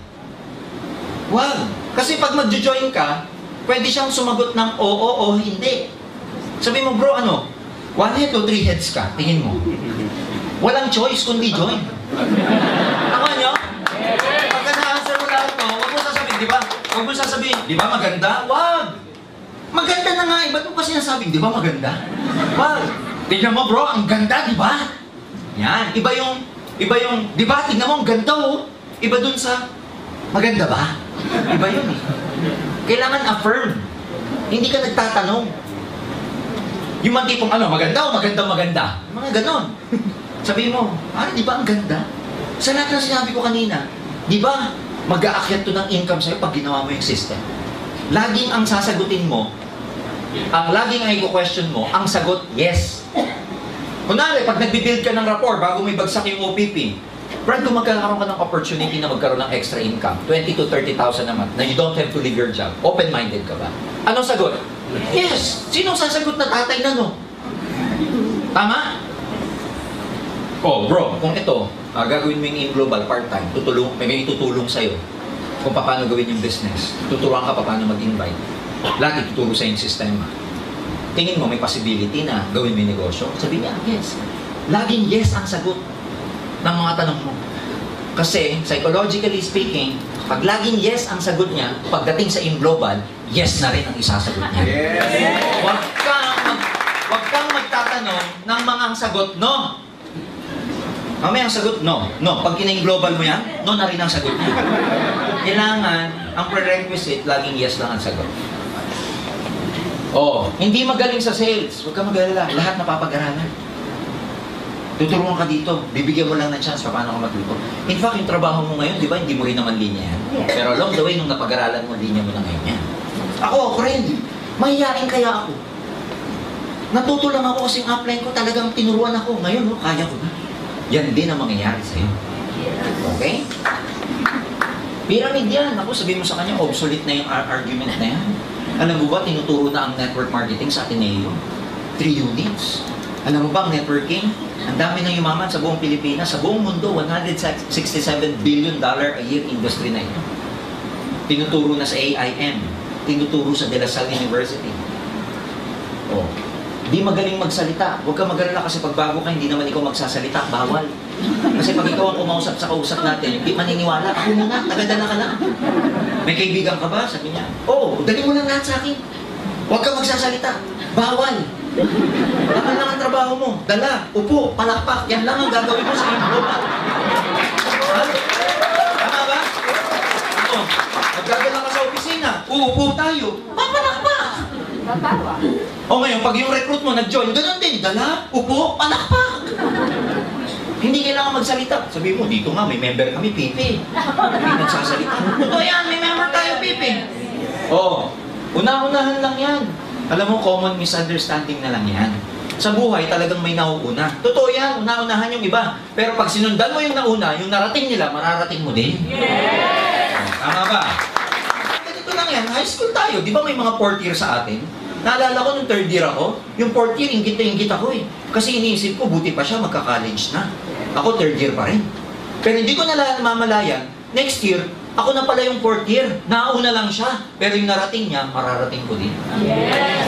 Wag! Kasi pag mag-join ka, pwede siyang sumagot ng oo o hindi. Sabi mo, bro, ano? 1 head o 3 heads ka? Tingin mo. Walang choice kundi join. Tama nyo? Pagka na-answer mo lahat to, huwag mo sasabihin, di ba? Huwag mo sasabihin, di ba maganda? Wag! Maganda na nga, ba't mo pa sinasabing, di ba maganda? Wag! Tingnan mo bro, ang ganda, di ba? Yan, iba yung, di ba, tingnan mo, ang ganda oh. Iba dun sa, maganda ba? Iba yun eh. Kailangan affirm. Hindi ka nagtatanong. Yung mga tipong, ano, maganda o maganda? Mga ganon. Sabihin mo, di ba ang ganda? Sa lahat ng sinabi ko kanina, di ba, mag-aakyat to ng income sa'yo pag ginawa mo yung system. Laging ang sasagutin mo, laging ang i-question mo, ang sagot, yes. Kunwari, pag nagbibuild ka ng rapport bago may bagsak yung OPP, Brad, kung magkakaroon ka ng opportunity na magkaroon ng extra income, 20 to 30,000 a month, na you don't have to leave your job, open-minded ka ba? Anong sagot? Yes! Sinong sasagot na tatay na no? Tama? Oh, bro, kung ito, gagawin mo yung in global part-time, may tutulong sa'yo kung paano gawin yung business. Tuturuan ka paano mag-invite. Lagi tuturo sa yung sistema. Tingin mo may possibility na gawin mo yung negosyo? Sabi niya, yes. Laging yes ang sagot ng mga tanong mo. Kasi, psychologically speaking, pag laging yes ang sagot niya, pagdating sa in global, yes na rin ang isasagot niya. Yes. Huwag kang magtatanong ng mga ang sagot, no. Mamaya ang sagot, no. No. Pag kina-in global mo yan, no na rin ang sagot niya. Kailangan, ang prerequisite, laging yes lang ang sagot. Hindi magaling sa sales. Huwag kang mag-alala. Lahat napapag-aralan. Tuturuan ka dito. Bibigyan mo lang ng chance paano ka matuto. In fact, yung trabaho mo ngayon, di ba, hindi mo rin naman linya yan. Pero along the way, nung napag-aralan mo, linya mo na ngayon yan. Ako rin. Mahihain kaya ako. Natuto lang ako kasi yung upline ko, talagang tinuruan ako. Ngayon, kaya ko na. Yan din ang mangyayari sa'yo. Okay? Pyramid yan. Ako, sabihin mo sa kanya, obsolete na yung argument na yan. Alam mo ba, tinuturo na ang network marketing sa Ateneo? 3 units. Alam mo ba, ang networking? Ang dami ng yumaman sa buong Pilipinas, sa buong mundo, $167 billion a year industry na ito. Tinuturo na sa AIM. Tinuturo sa De La Salle University. Di magaling magsalita. Huwag kang mag-alala kasi pag bago ka, hindi naman ikaw magsasalita. Bawal. Kasi pag ikaw ang kumausap sa kausap natin, hindi maniniwala. Ako muna, tagadala ka lang. May kaibigan ka ba? Sabi niya, dali mo lang lahat sa akin. Huwag kang magsasalita. Bawal. Ano lang ang trabaho mo? Dala, upo, palakpak. Yan lang ang gagawin mo sa iyong global. Tama ba? Magdadala ka sa opisina. Uupo tayo. Papalakpak. Ngayon, pag yung recruit mo nag-join, ganun din. Dala, upo, palakpak. Hindi kailangan magsalita. Sabi mo, dito nga, may member kami, Pipi. Hindi nagsasalita. Totoo yan, may member tayo, Pipi. Una-unahan lang yan. Alam mo, common misunderstanding na lang yan. Sa buhay, talagang may nauuna. Totoo yan, una-unahan yung iba. Pero pag sinundan mo yung nauna, yung narating nila, mararating mo din. Tama ba? Ganito lang yan, high school tayo. Di ba may mga 4th year sa atin? Naalala ko nung 3rd year ako, yung 4th year, inggit na inggit ako eh. Kasi iniisip ko, buti pa siya, magka-college na. Ako 3rd year pa rin. Pero hindi ko namamalayan, next year, ako na pala yung 4th year. Nauna lang siya. Pero yung narating niya, mararating ko din. Yes.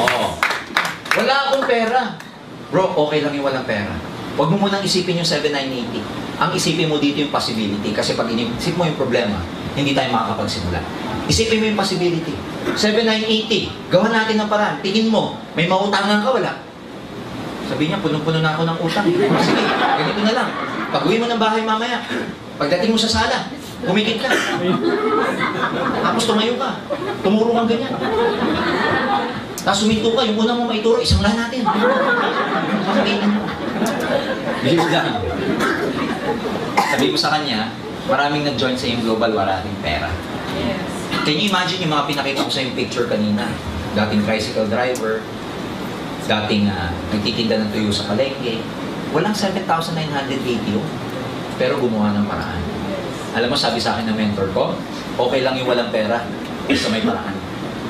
Wala akong pera. Bro, okay lang yung walang pera. Huwag mo munang isipin yung 7980. Ang isipin mo dito yung possibility. Kasi pag inisip mo yung problema, hindi tayo makakapagsimula. Isipin mo yung possibility. 7980, gawa natin ng paraan. Tingin mo, may mautangan ka, wala. Sabi niya, punong-puno na ako ng utang. Sige, ganito na lang. Pag-uwi mo ng bahay mamaya, pagdating mo sa sala, kumikit ka. Tapos tumayo ka. Tumuro kang ganyan. Tapos suminto ka, yung unang mo maituro, isang lang natin. Sabihin mo. Bilis lang. Sabi mo sa kanya, maraming nag-join sa yung global, wala rin pera. Yes. Can you imagine yung mga pinakita ko sa yung picture kanina? Dating tricycle driver, dating nagtitinda ng tuyo sa palengke. Walang 7,980 yun. Pero gumawa ng paraan. Alam mo, sabi sa akin ng mentor ko, okay lang yung walang pera, basta may paraan.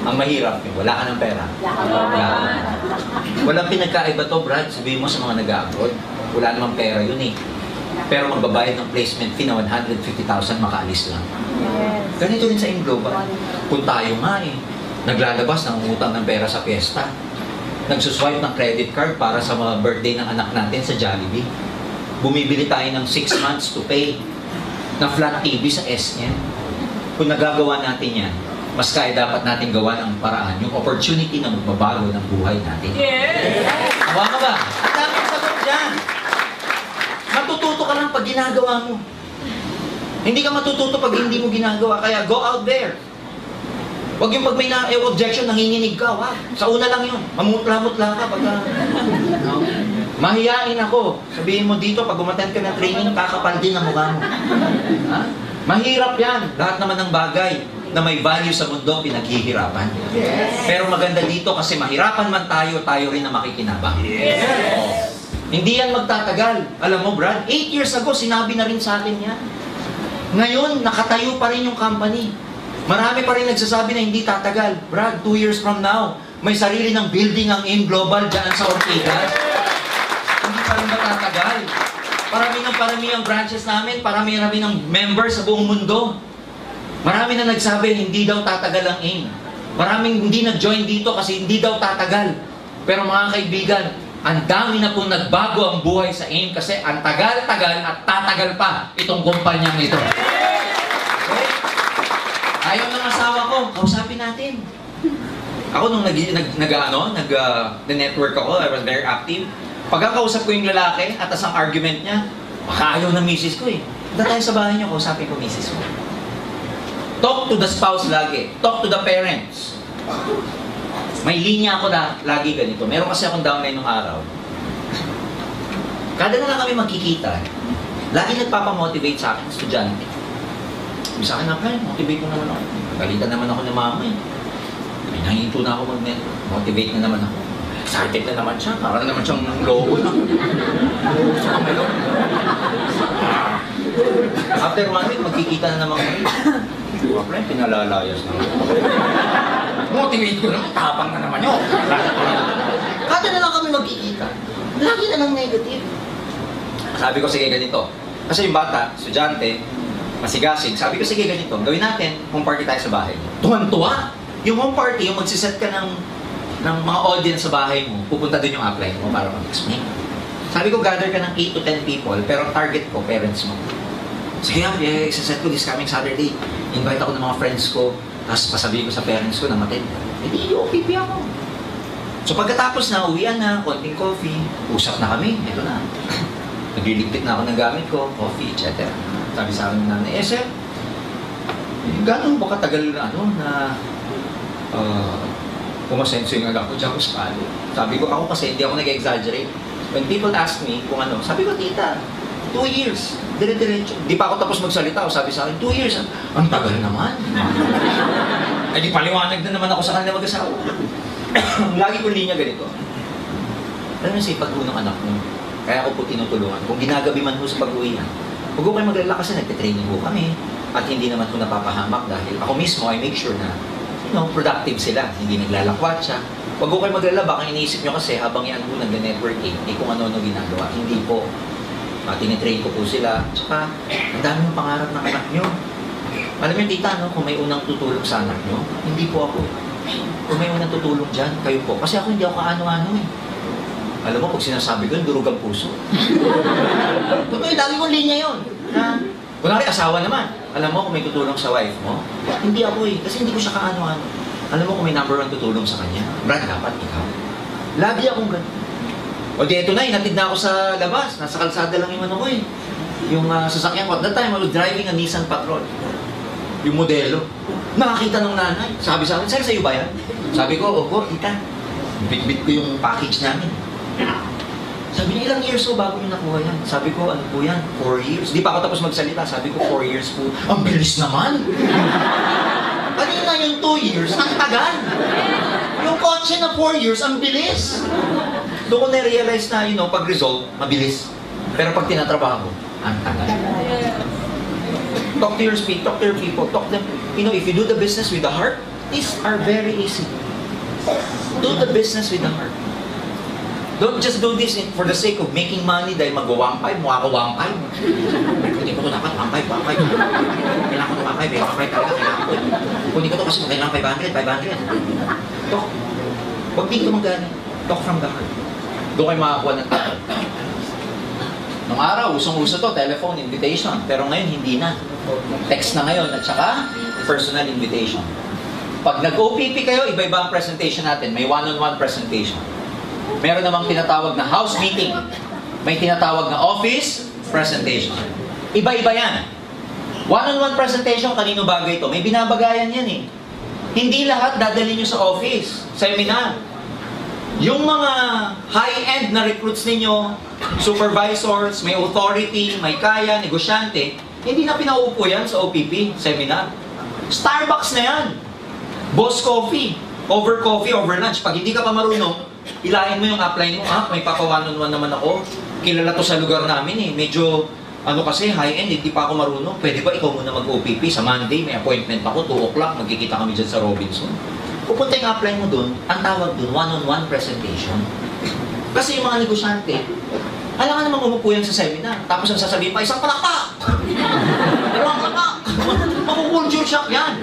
Ang mahirap, yung wala ka ng pera. Walang pinagkaiba to, Brad. Sabihin mo sa mga nag-abroad, wala namang pera yun eh. Pero magbabayad ng placement fee na 150,000, makaalis lang. Ganito rin sa in-global. Kung tayo nga eh, naglalabas ng utang ng pera sa piyesta, nagsuswipe ng credit card para sa mga birthday ng anak natin sa Jollibee, bumibili tayo ng 6 months to pay na flat TV sa SM. Kung nagagawa natin yan, mas kaya dapat natin gawa ng paraan yung opportunity na magbabago ng buhay natin. Yes. Awa ka ba? Ang daming sagot dyan. Matututo ka lang pag ginagawa mo. Hindi ka matututo pag hindi mo ginagawa. Kaya go out there. Huwag yung pag may objection, nanginginig ka. Wag. Sa una lang yun. Mamutla-mutla ka. Mahiyain ako. Sabihin mo dito, pag umattend ka ng training, kakapal din ang mukha mo. Ha? Mahirap yan. Lahat naman ng bagay na may value sa mundo, pinaghihirapan. Yes. Pero maganda dito kasi mahirapan man tayo, tayo rin na makikinabang. Yes. Hindi yan magtatagal. Alam mo, Brad, 8 years ago, sinabi na rin sa akin yan. Ngayon, nakatayo pa rin yung company. Marami pa rin nagsasabi na hindi tatagal. Brad, 2 years from now, may sarili ng building ang in global dyan sa Ortigas. Hindi pa rin matatagal. Parami ang branches namin, parami ng members sa buong mundo. Marami na nagsabi, hindi daw tatagal ang AIM. Maraming hindi nag-join dito kasi hindi daw tatagal. Pero mga kaibigan, ang dami na pong nagbago ang buhay sa AIM kasi ang tagal-tagal at tatagal pa itong kumpanyang ito. Okay? Ayaw ng asawa ko, kausapin natin. Ako nung nag-network ako, I was very active. Pagkakausap ko yung lalaki at ang argument niya, baka ayaw ng misis ko eh. Punta tayo sa bahay niyo, kausapin ko misis ko. Talk to the spouse lagi. Talk to the parents. May linya ako lagi ganito. Meron kasi akong downline nung araw. Kada na lang kami magkikita, lagi nagpapamotivate sa akin, estudyante. Sabi sa akin na, motivate mo naman ako. Galitan naman ako ng mama eh. May nahinto na ako mag-network. Motivate na naman ako. Excited na naman siya. Para naman siyang logo na. After 1 week, magkikita na naman kami. Wala, pinalalayas na. Motivate ko naman, tapang na naman yun. Kada na lang kami magkikita. Lagi na lang negative. Sabi ko, sige ganito. Kasi yung bata, estudyante, masigasig. Sabi ko, sige ganito. Gawin natin, home party tayo sa bahay. Tuwan-tuwa! Yung home party, yung magsiset ka ng mga audience sa bahay mo, pupunta din yung upline mo para mag-explain. Sabi ko, gather ka ng 8 to 10 people, pero ang target ko, parents mo. Sige, isa-set ko this coming Saturday. Invite ako ng mga friends ko, tapos pasabihin ko sa parents ko na matid. Hindi, OPP ako. So pagkatapos na, uwian na, konting coffee, usap na kami, ito na. Nagliligpit na ako ng gamit ko, coffee, etc. Sabi sa akin ng nanay, sir, gano'n ba katagal na pumasenso yung anak ko dyan ko sa palo. Sabi ko, ako kasi hindi ako nag-exaggerate. When people ask me kung ano, sabi ko, tita, 2 years. Dire-diretso. Di pa ako tapos magsalita. O sabi sa akin, 2 years. Ang tagal naman. Eh di paliwanag na naman ako sa kanila mag-asawa. Lagi ko linya ganito. Alam mo sipag ko ng anak mo. Kaya ako po tinutulungan. Kung ginagabi man ho sa pag-uwihan, huwag ko kayo maglala kasi nagte-training ho kami. At hindi naman ho napapahamak dahil ako mismo, I make sure na productive sila. Hindi naglalakwat siya. Huwag ko kayo maglala. Baka iniisip nyo kasi habang yan ho nag-networking, kung ano-ano ginagawa. Hindi po. Tinitrain ko po sila. Tsaka, ang dami ng pangarap ng anak nyo. Alam nyo, tita, no, kung may unang tutulong sa anak nyo, hindi po ako. Kung may unang tutulong dyan, kayo po. Kasi ako hindi ako kaano-ano eh. Alam mo, pag sinasabi ko, durog ang puso. Totoo, dami mong linya yun. Kunwari, asawa naman. Alam mo, kung may tutulong sa wife mo, hindi ako eh. Kasi hindi ko siya kaano-ano. Alam mo, kung may number 1 tutulong sa kanya, Brad, dapat ikaw. Lagi akong ganun. O di, eto na, inatid na ako sa labas. Nasa kalsada lang yung ano ko eh. Yung sasakyan ko. At that time, I was driving a Nissan Patrol. Yung modelo. Nakakita ng nanay. Sabi sa akin, sir, sa'yo ba yan? Sabi ko, opo, tita. Bit-bit ko yung package namin. Sabi niya, ilang years po bago niyo nakuha yan? Sabi ko, ano po yan? 4 years. Di pa ako tapos magsalita. Sabi ko, 4 years po. Ang bilis naman! Kanina yung 2 years, ang tagal! Yung kotse na 4 years, ang bilis! Doon ko na-realize na, pag result, mabilis. Pero pag tinatrabaho, ang tagal. Talk to your speed, talk to your people, talk to them. If you do the business with the heart, these are very easy. Do the business with the heart. Don't just do this for the sake of making money dahil mag-1.5, mukha ko 1.5. Kunin ko ito dapat, 1.5. Kailangan ko ito 1.5 talaga, kailangan ko. Kunin ko ito kasi kailangan 500. Talk. Huwag din ka magaling. Talk from the heart. Doon kayo makakuha ng tao. Nung araw, usong-uso to, telephone invitation. Pero ngayon, hindi na. Text na ngayon at saka personal invitation. Pag nag-OPP kayo, iba-iba ang presentation natin. May one-on-one presentation. Meron namang tinatawag na house meeting. May tinatawag na office presentation. Iba-iba yan. One-on-one presentation, kanino bagay ito? May binabagayan yan eh. Hindi lahat dadalhin nyo sa office, seminar. Yung mga high-end na recruits ninyo, supervisors, may authority, may kaya, negosyante, hindi na pinaupo yan sa OPP, seminar. Starbucks na yan. Boss coffee, over lunch. Pag hindi ka pa marunong, ilahin mo yung upline mo, may papa-one-on-one naman ako. Kilala to sa lugar namin eh. Medyo, kasi high-end, hindi pa ako marunong. Pwede ba ikaw muna mag-OPP? Sa Monday, may appointment ako, 2 o'clock, magkikita kami dyan sa Robinson. Pupunta yung upline mo dun, ang tawag dun, one-on-one presentation. Kasi yung mga negosyante, Alam ka naman umupo yan sa seminar. Tapos ang sasabihin pa, isang palakpak! Dalawang palakpak! Makukulture shock yan.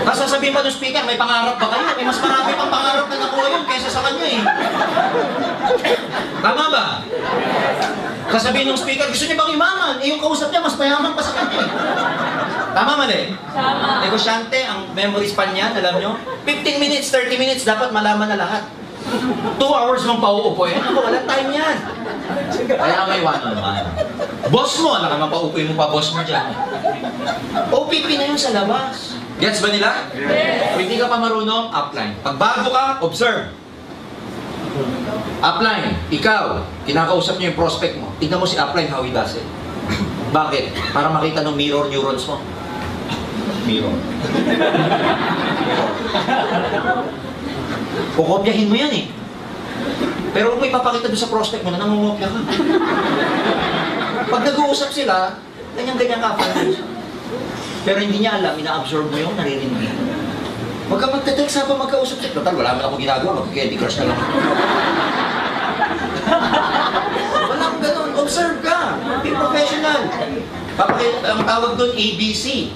Tapos sasabihin pa ng speaker, may pangarap ba kayo? May mas marami pang pangarap na nakuha yun kaysa sa kanya eh. Tama ba? Sasabihin ng speaker, gusto niya bang imaman? Eh yung kausap niya, mas mayaman pa sa kanya eh. Tama mali? Tama. Negosyante, ang memory span niyan, alam nyo? 15 minutes, 30 minutes, dapat malaman na lahat. 2 hours mong pauupo yan. Ako, walang time yan. Kaya may one-on-one. Boss mo, alam naman pauupoy mo pa boss mo dyan. OPP na yun sa labas. Gets ba nila? Yes. Kung hindi ka pa marunong, upline. Pag bago ka, observe. Upline, ikaw, kinakausap niyo yung prospect mo. Tignan mo si upline how he does it. Bakit? Para makita ng mirror neurons mo. Mirror. Kukopyahin mo yan eh. Pero kung may papakita doon sa prospect mo na nangungopya ka. Pag nag-uusap sila, ganyan-ganyan ka. Pero hindi niya alam, ina-absorb mo yung naririnig niya. Huwag ka magte-text habang magkausap siya. Total, wala man ako ginagawa, magka-Candy Crush na lang. Walang ganun, observe ka. Be professional. Ang tawag doon, ABC.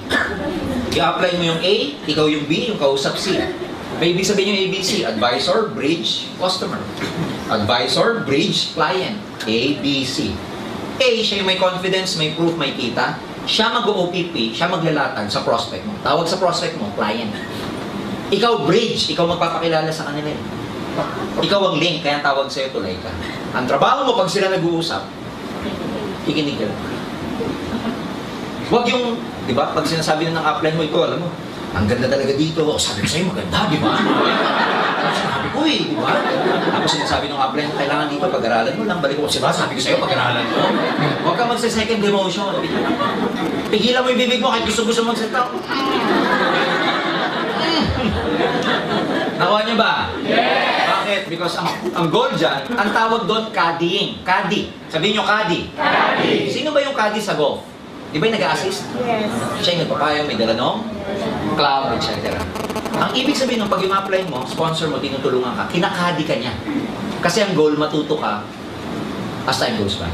I-apply mo yung A, ikaw yung B, yung kausap C. May ibig sabihin yung ABC, advisor, bridge, customer. Advisor, bridge, client. A, B, C. A, siya yung may confidence, may proof, may kita. Siya mag-OPP, siya maglalatag sa prospect mo. Tawag sa prospect mo, client. Ikaw bridge, ikaw magpapakilala sa kanila. Ikaw ang link, kaya tawag sa'yo, tulay ka. Ang trabaho mo pag sila nag-uusap, ikinig ka. Huwag yung, di ba, pag sinasabi na ng upline mo, ito, alam mo, ang ganda talaga dito. O, sabi ko sa'yo, maganda, di ba? Sabi ko eh, di ba? Tapos sinasabi ng upline mo, kailangan dito, pag-aralan mo lang. Balik ko, sabi ko sa'yo, pag-aralan mo. Huwag ka magsa-second demotion. Pigilan mo yung bibig mo kahit gusto-gusto magsalita. Nakuha niyo ba? Yes. Bakit? Because ang goal dyan, ang tawag doon, caddying. Caddy. Sabihin nyo, caddy. Caddy. Sino ba yung caddy sa golf? Di ba yung nag-a-assist? Yes. Siya yung nagpapayo, may dalanong, cloud, etc. Ang ibig sabihin nung pag yung-apply mo, sponsor mo, tinutulungan ka, kinakadi ka niya. Kasi ang goal, matuto ka as time goes by.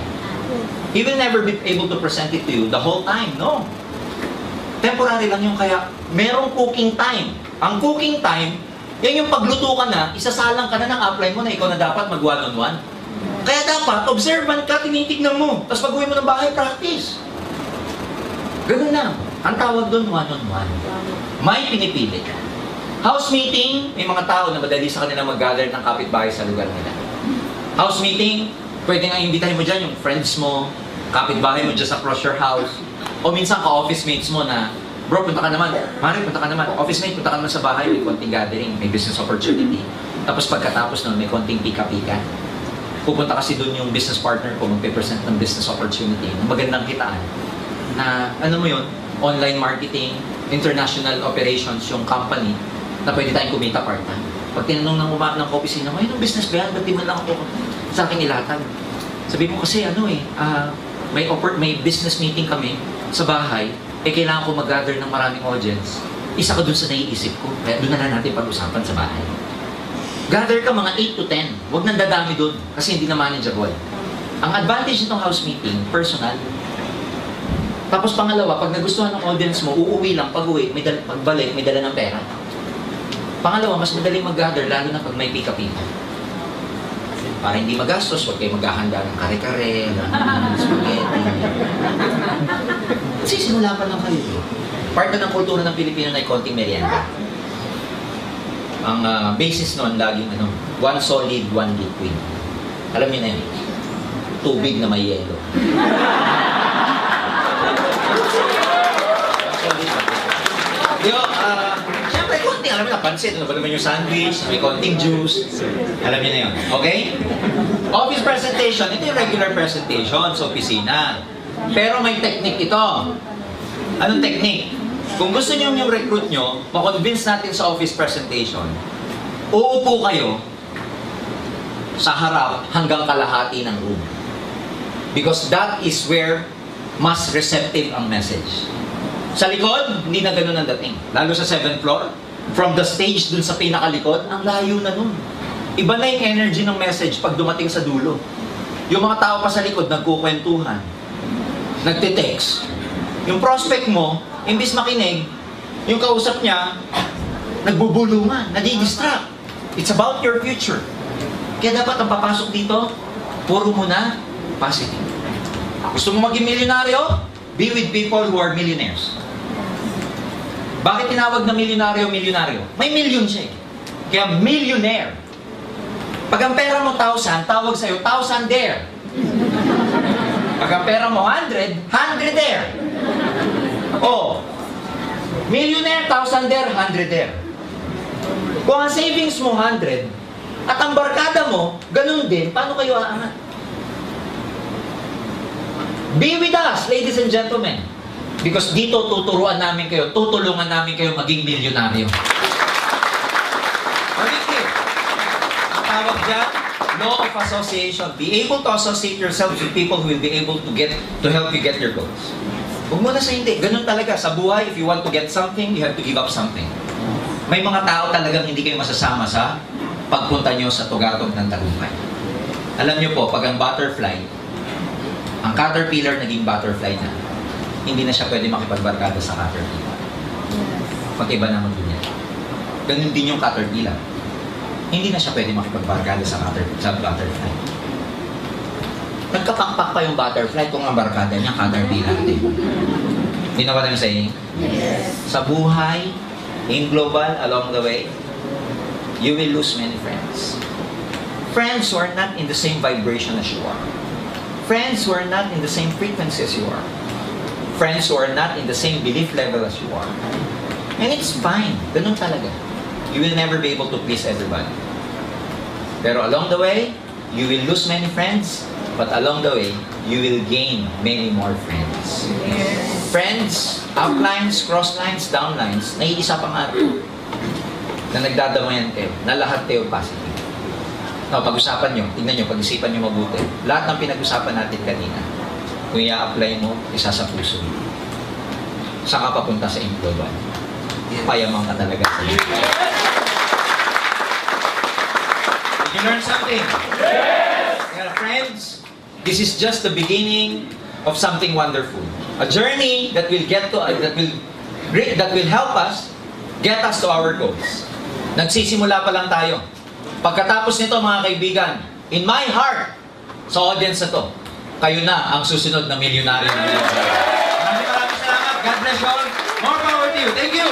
He will never be able to present it to you the whole time. No. Temporary lang yung kaya merong cooking time. Ang cooking time, yan yung pagluto ka na, isasalang ka na ng upline mo na ikaw na dapat mag one-on-one. Kaya dapat, observant ka, tinitignan mo. Tapos pag uwi mo ng bahay, practice. Ganun lang. Ang tawag doon, one-on-one. May pinipili. House meeting, may mga tao na madali sa kanila mag-gather ng kapitbahay sa lugar nila. House meeting, pwede nga imbitahin mo dyan yung friends mo, kapitbahay mo just across your house. O minsan ka-office mates mo na, bro, punta ka naman. Mari, punta ka naman. Office mate, punta ka naman sa bahay, may konting gathering, may business opportunity. Tapos pagkatapos nun, may konting pika-pika. Pupunta kasi doon yung business partner ko, magpe-present ng business opportunity, ng magandang kitaan. Na, ano mo yun, online marketing, international operations, yung company, na pwede tayong kumita part-time. Pag tinanong ng opisina mo, yung business ba yan? Ba't di man lang ako sa akin ilatag? Sabi mo kasi, may business meeting kami sa bahay, kailangan ko mag-gather ng maraming audience. Isa ka dun sa naiisip ko, kaya dun na lang natin pag-usapan sa bahay. Gather ka mga 8 to 10, huwag nang dadami dun, kasi hindi na manageable. Ang advantage nitong house meeting, personal. Tapos pangalawa, pag nagustuhan ng audience mo, uuwi lang, pag-uwi, pagbalik, may dala ng pera. Pangalawa, mas madaling mag-gather, lalo na pag may pika-pika. Para hindi magastos, huwag kayo maghahanda ng kare-kare, ng spaghetti. Kasi simula pa lang kayo. Part na ng kultura ng Pilipino na konting merienda. Ang basis nun, laging one solid, one liquid. Alam niyo na yun, tubig na may yelo. Siyempre, konting, alam mo na, pansit, ano ba naman yung sandwich, may konting juice. Alam niyo na yun, okay? Office presentation, ito yung regular presentation sa opisina. Pero may technique ito. Anong technique? Kung gusto niyo yung recruit nyo, makonvince natin sa office presentation, uupo kayo sa harap hanggang kalahati ng room. Because that is where mas receptive ang message. Sa likod, hindi na ganun ang dating. Lalo sa 7th floor, from the stage dun sa pinakalikod, ang layo na nun. Iba na yung energy ng message pag dumating sa dulo. Yung mga tao pa sa likod, nagkukwentuhan, nagtitext. Yung prospect mo, imbis makinig, yung kausap niya, nagbubulungan, nadidistract. It's about your future. Kaya dapat ang papasok dito, puro mo na positive. Gusto mo maging milyonaryo? Be with people who are millionaires. Bakit tinawag na milyonaryo? May million siya eh. Kaya millionaire. Pag ang pera mo 1,000, tawag sa'yo, 1,000-daire. Pag ang pera mo 100, 100-daire. Oh, millionaire, 1,000-daire, 100-daire. Kung ang savings mo 100, at ang barkada mo, ganun din, paano kayo aangat? Be with us, ladies and gentlemen. Because dito tutulungan namin kayo maging milyonaryo. Ulitin. Ang tawag dyan, law of association. Be able to associate yourself with people who will be able to help you get your goals. Huwag mo na sa hindi. Ganun talaga. Sa buhay, if you want to get something, you have to give up something. May mga tao talagang hindi kayo masasama sa pagpunta nyo sa tugatog ng tagumpay. Alam nyo po, pag ang butterfly, ang caterpillar naging butterfly na, hindi na siya pwede makipagbarkada sa caterpillar. Mag-iba naman din yan. Ganun din yung caterpillar. Hindi na siya pwede makipagbarkada sa butterfly. Nagkapakpak pa yung butterfly kung ang barkada niya caterpillar din. You know what I'm saying? Yes. Sa buhay, in global, along the way, you will lose many friends. Friends who are not in the same vibration as you are. Friends who are not in the same frequency as you are. Friends who are not in the same belief level as you are. And it's fine. Ganun talaga. You will never be able to please everybody. Pero along the way, you will lose many friends, but along the way, you will gain many more friends. Yes. Friends, uplines, crosslines, downlines, naiisa pa nga rin na nagdadamayan kayo, na lahat kayo positive. No, pag-usapan nyo, tignan nyo, pag-isipan nyo mabuti. Lahat ng pinag-usapan natin kanina, kung i-apply mo, isa sa puso. Saan ka papunta sa global? Payamang ka talaga sa iyo. Did you learn something? Yes! Yeah, friends, this is just the beginning of something wonderful. A journey that will that will help us get us to our goals. Nagsisimula pa lang tayo. Pagkatapos nito mga kaibigan, in my heart, sa audience na to, kayo na ang susunod na milyonaryo ng Maraming salamat. God bless you all. More power to you. Thank you.